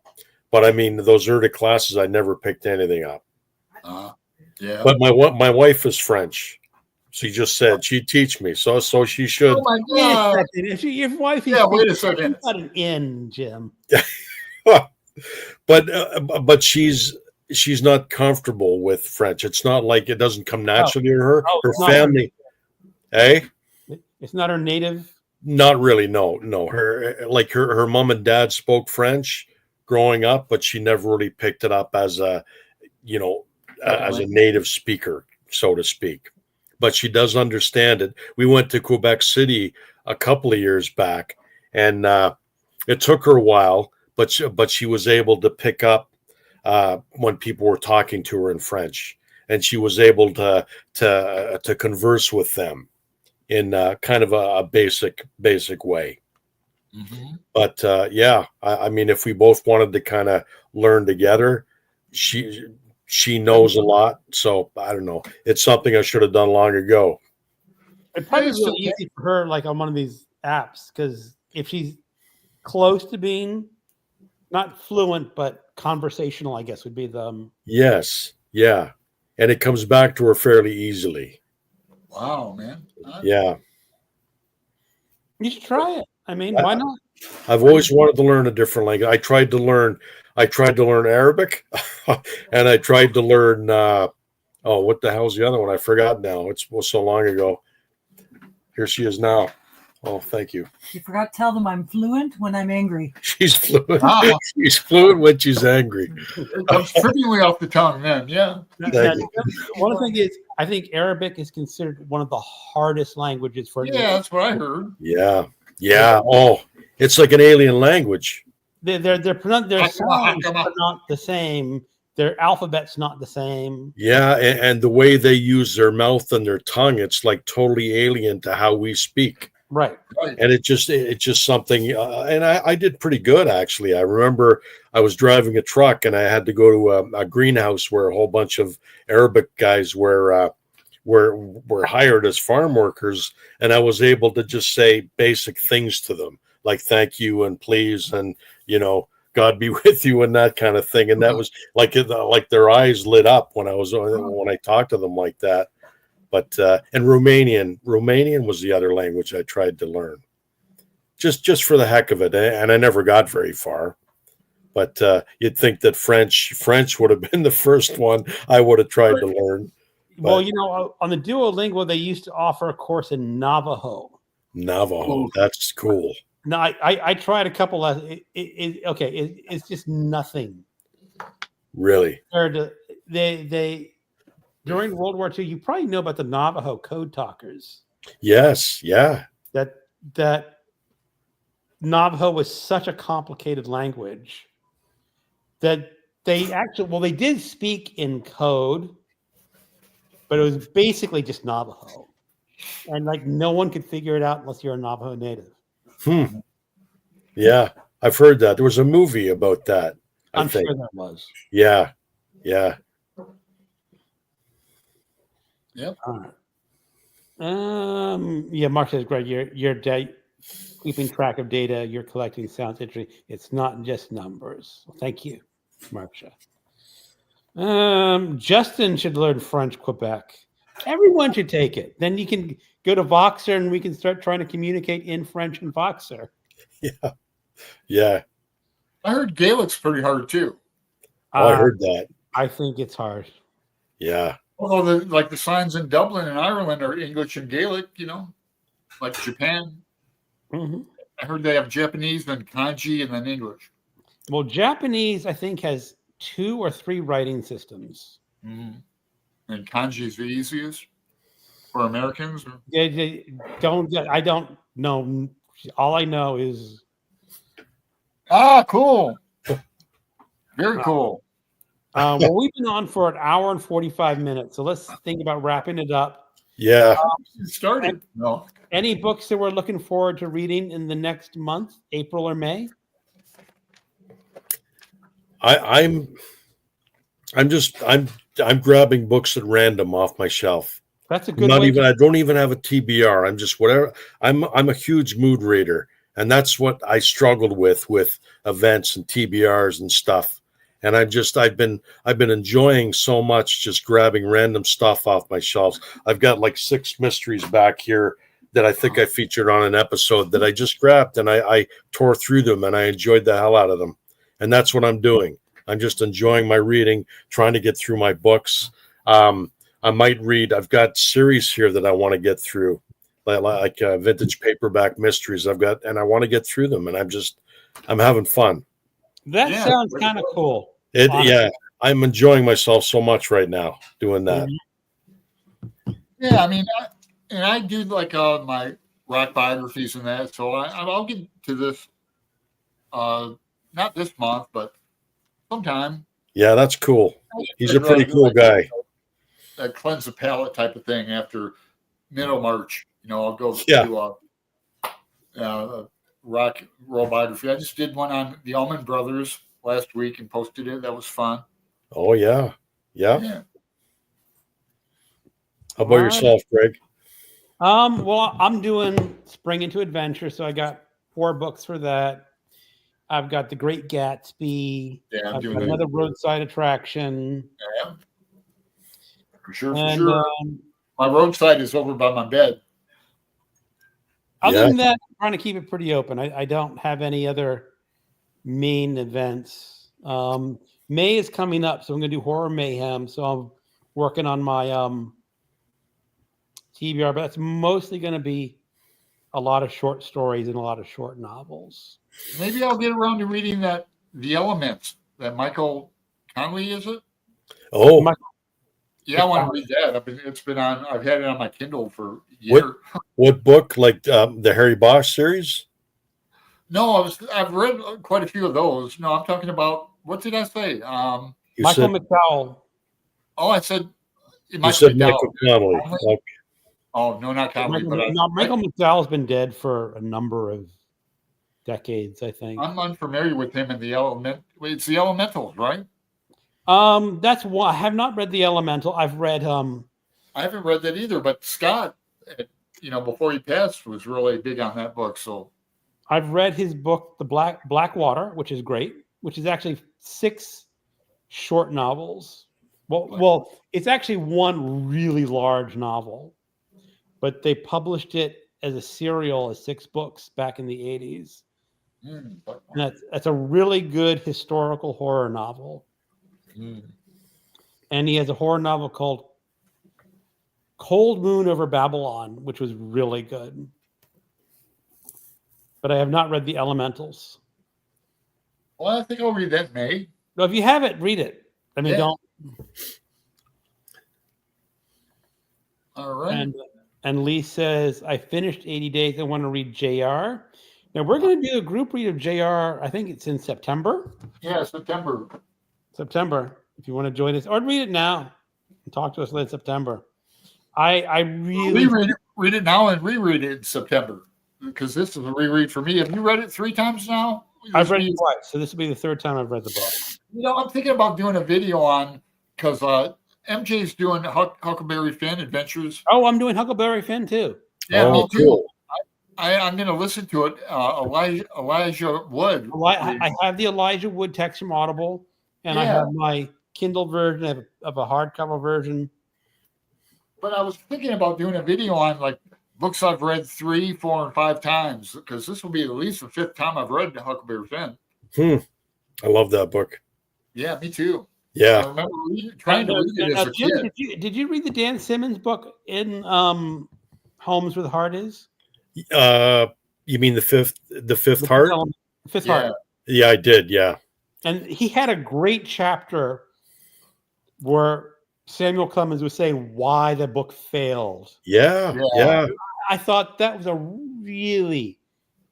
But I mean, those early classes, I never picked anything up. Yeah. But my wife is French. She just said she'd teach me, so she should. Oh my God! Your wife, wait a second. Not an in, Jim. but she's not comfortable with French. It's not like it doesn't come naturally to her. Her family, It's not her native. Not really. No. Her mom and dad spoke French growing up, but she never really picked it up as a native speaker, so to speak. But she does understand it. We went to Quebec City a couple of years back, and it took her a while, but she was able to pick up when people were talking to her in French, and she was able to converse with them in kind of a basic way. Mm-hmm. But yeah, I mean, if we both wanted to kind of learn together, she knows a lot. So I don't know. It's something I should have done long ago. It'd probably be really easy for her, like on one of these apps, because if she's close to being not fluent but conversational, I guess would be the Yes, yeah, and it comes back to her fairly easily. Wow, man. Yeah, you should try it. I mean, why not? I've always wanted to learn a different language. I tried to learn Arabic, and I tried to learn. What the hell's the other one? I forgot now. It was so long ago. Here she is now. Oh, thank you. You forgot to tell them I'm fluent when I'm angry. She's fluent. Wow. She's fluent when she's angry. It comes trippingly off the tongue, then. Yeah. One thing is, I think Arabic is considered one of the hardest languages for. Yeah, that's what I heard. Yeah. Oh, it's like an alien language. Their sounds are not the same. Their alphabet's not the same. Yeah, and the way they use their mouth and their tongue, it's like totally alien to how we speak. Right. And it's just something. And I did pretty good, actually. I remember I was driving a truck and I had to go to a greenhouse where a whole bunch of Arabic guys were hired as farm workers, and I was able to just say basic things to them like thank you and please and God be with you and that kind of thing. And that was like their eyes lit up when I talked to them like that. But and Romanian was the other language I tried to learn, just for the heck of it, and I never got very far. But you'd think that French would have been the first one I would have tried to learn. Well, on the Duolingo, they used to offer a course in Navajo. That's cool. No, I tried a couple of. It's just nothing. Really? They during World War II, you probably know about the Navajo code talkers. Yes, yeah. That Navajo was such a complicated language that they did speak in code, but it was basically just Navajo, and like no one could figure it out unless you're a Navajo native. Yeah, I've heard that. There was a movie about that. I'm sure there was. Yeah. Yep. Mark says, Greg, you're keeping track of data you're collecting sounds interesting. It's not just numbers. Well, thank you, Marcia. Justin should learn French Quebec. Everyone should take it. Then you can go to Voxer and we can start trying to communicate in French and Voxer. Yeah. I heard Gaelic's pretty hard too. I heard that. I think it's hard. Yeah. Although the signs in Dublin and Ireland are English and Gaelic, like Japan. Mm-hmm. I heard they have Japanese, then kanji, and then English. Well, Japanese, I think, has 2 or 3 writing systems. Mm-hmm. And kanji is the easiest for Americans? I don't know. All I know is... cool. Very cool. Well, we've been on for an hour and 45 minutes, so let's think about wrapping it up. Yeah. Started. No. Any books that we're looking forward to reading in the next month, April or May? I'm grabbing books at random off my shelf. That's a good. I don't even have a TBR. I'm just whatever. I'm a huge mood reader, and that's what I struggled with events and TBRs and stuff. And I've been enjoying so much just grabbing random stuff off my shelves. I've got like 6 mysteries back here that I think I featured on an episode that I just grabbed, and I tore through them and I enjoyed the hell out of them. And that's what I'm doing. I'm just enjoying my reading, trying to get through my books. I might read. I've got series here that I want to get through, like vintage paperback mysteries. I want to get through them, and I'm having fun. That sounds kind of cool. I'm enjoying myself so much right now doing that. Yeah, I mean, I do like my rock biographies and that, so I'll get to this. Not this month, but sometime. Yeah, that's cool. He's a pretty cool guy. That cleanse the palate type of thing after middle March. I'll go Yeah. do a rock roll biography. I just did one on the Allman Brothers last week and posted it. That was fun. Oh yeah. Yeah. How about yourself, Greg? Well, I'm doing Spring into Adventure, so I got 4 books for that. I've got The Great Gatsby. Yeah, I'm I've doing got that. another roadside attraction. Yeah. For sure. And My roadside is over by my bed. other than that, I'm trying to keep it pretty open. I don't have any other main events. May is coming up, so I'm going to do Horror Mayhem. So I'm working on my TBR, but that's mostly going to be a lot of short stories and a lot of short novels. Maybe I'll get around to reading that The Elements, that Michael Conley, is it? Oh, yeah, I want to read that. I've had it on my Kindle for a year. What book? Like the Harry Bosch series? No, I've read quite a few of those. No, I'm talking about, what did I say? Michael McDowell. Oh, I said you said Michael Connelly. Okay. Oh, no, not Connelly. Michael McDowell's been dead for a number of decades, I think. I'm unfamiliar with him in the Element. Wait, it's the Elementals, right? That's one. I have not read The Elemental. I've read I haven't read that either, but Scott, before he passed, was really big on that book. So I've read his book, The Black Water, which is great, which is actually 6 short novels. Well, it's actually one really large novel, but they published it as a serial as 6 books back in the 80s. And that's a really good historical horror novel. And he has a horror novel called Cold Moon Over Babylon, which was really good. But I have not read The Elementals. Well, I think I'll read that in May. Well, if you have it, read it. I mean, don't. All right. And Lee says, I finished 80 Days. I want to read JR. Now, we're going to do a group read of JR. I think it's in September. Yeah, September. If you want to join us, or read it now and talk to us in September. I really read it now and reread it in September, because this is a reread for me. Have you read it 3 times now? I've read it twice, so this will be the 3rd time I've read the book. I'm thinking about doing a video on, because MJ's doing Huckleberry Finn Adventures. Oh, I'm doing Huckleberry Finn too. Yeah, me too. Cool. I'm going to listen to it. Elijah Wood. I have the Elijah Wood text from Audible, and I have my Kindle version of a hardcover version. But I was thinking about doing a video on like books I've read 3, 4, and 5 times, because this will be at least the 5th time I've read Huckleberry Finn. I love that book. Yeah, me too. Yeah. I remember trying to read it as a kid. Did you read the Dan Simmons book in Homes Where the Heart Is? You mean the fifth heart? Fifth Heart. Yeah, I did. Yeah. And he had a great chapter where Samuel Clemens was saying why the book failed. Yeah. I thought that was a really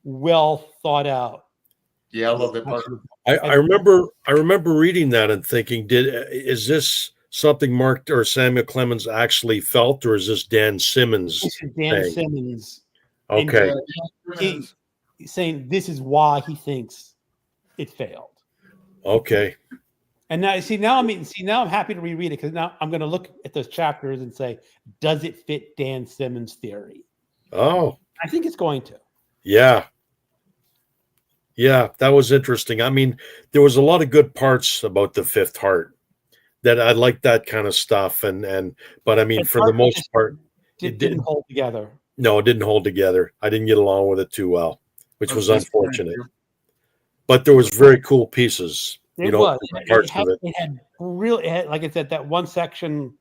well thought out. Yeah, I love that part. I remember reading that and thinking, is this something Mark or Samuel Clemens actually felt, or is this Dan Simmons? This is Dan Simmons. Okay. He's saying this is why he thinks it failed. Okay. And now I'm happy to reread it, because now I'm going to look at those chapters and say, does it fit Dan Simmons' theory? Oh, I think it's going to. Yeah. Yeah, that was interesting. I mean, there was a lot of good parts about the Fifth Heart that I like, that kind of stuff. But I mean, for the most part, it didn't hold together. No, it didn't hold together. I didn't get along with it too well, which was unfortunate. But there was very cool pieces. Parts of it. It had like I said, that one section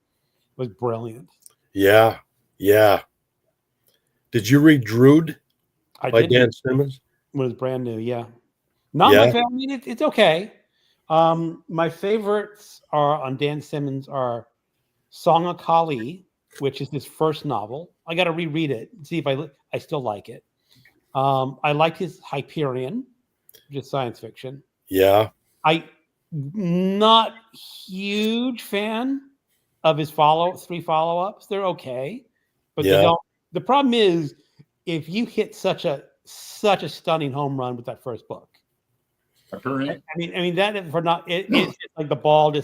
was brilliant. Yeah. Yeah. Did you read Drood by Dan Simmons? It was brand new, yeah. My favorite. I mean, it's okay. My favorites on Dan Simmons are Song of Kali, which is his first novel. I got to reread it and see if I still like it. I like his Hyperion, which is science fiction. Yeah. I not huge fan of his 3 follow-ups. They're okay, but they're The problem is if you hit such a stunning home run with that first book. Hyperion. I mean that for not it's just like the ball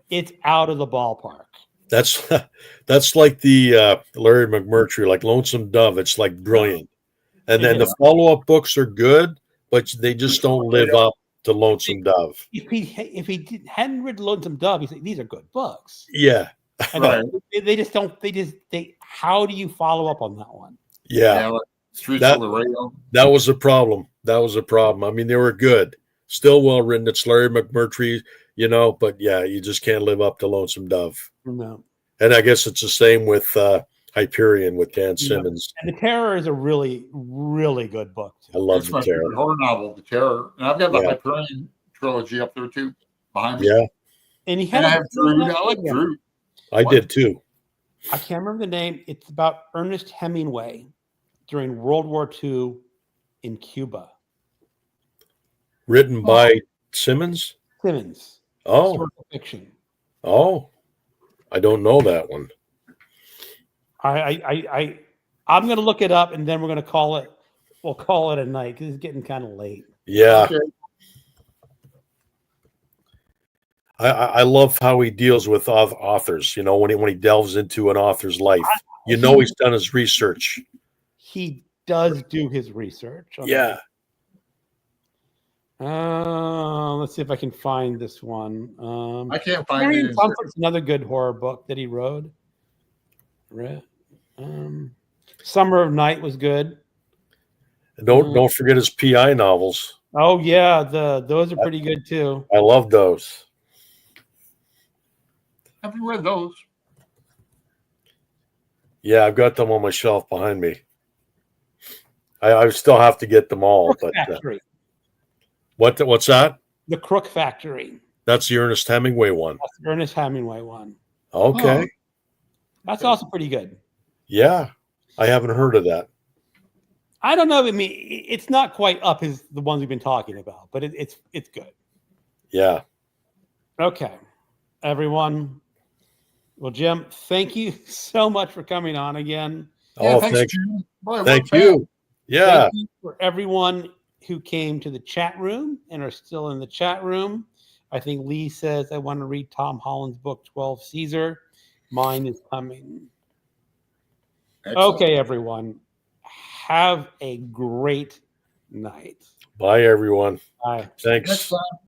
it's out of the ballpark. That's like the Larry McMurtry, like Lonesome Dove. It's like brilliant. And then the follow-up books are good, but they just don't live up to Lonesome Dove. If he hadn't read Lonesome Dove, he'd say these are good books. Yeah. Right. They just don't. How do you follow up on that one? Yeah. Like Streets of Laredo. That was a problem. I mean, they were good, still well written. It's Larry McMurtry, but yeah, you just can't live up to Lonesome Dove. No. And I guess it's the same with Hyperion with Dan Simmons. And The Terror is a really, really good book too. I love It's The my Terror. favorite horror novel, The Terror. And I've got the Hyperion trilogy up there too, behind me. Yeah. And I have Drood. I like Drood. I did too. I can't remember the name. It's about Ernest Hemingway during World War II in Cuba. Written by Simmons? Simmons. Oh. Historical fiction. Oh. I don't know that one. I'm going to look it up and then we're going to call it. We'll call it a night because it's getting kind of late. Yeah. Okay. I love how he deals with authors, when he delves into an author's life. He's done his research. He does do his research. Yeah. Let's see if I can find this one. I can't find it. Comfort's another good horror book that he wrote. Summer of Night was good. And don't forget his PI novels. Oh yeah, those are pretty good too. I love those. Have you read those? Yeah, I've got them on my shelf behind me. I still have to get them all. Crook Factory. What's that? The Crook Factory. That's the Ernest Hemingway one. That's the Ernest Hemingway one. Okay. Oh, that's also pretty good. Yeah, I haven't heard of that. I don't know. I mean, it's not quite up as the ones we've been talking about, but it's good. Yeah. Okay, everyone. Well, Jim, thank you so much for coming on again. Oh, thank you. Boy, thank you. Yeah. Thank you for everyone who came to the chat room and are still in the chat room. I think Lee says, I want to read Tom Holland's book, 12 Caesar. Mine is coming. Excellent. Okay, everyone. Have a great night. Bye, everyone. Bye. Thanks. Next time.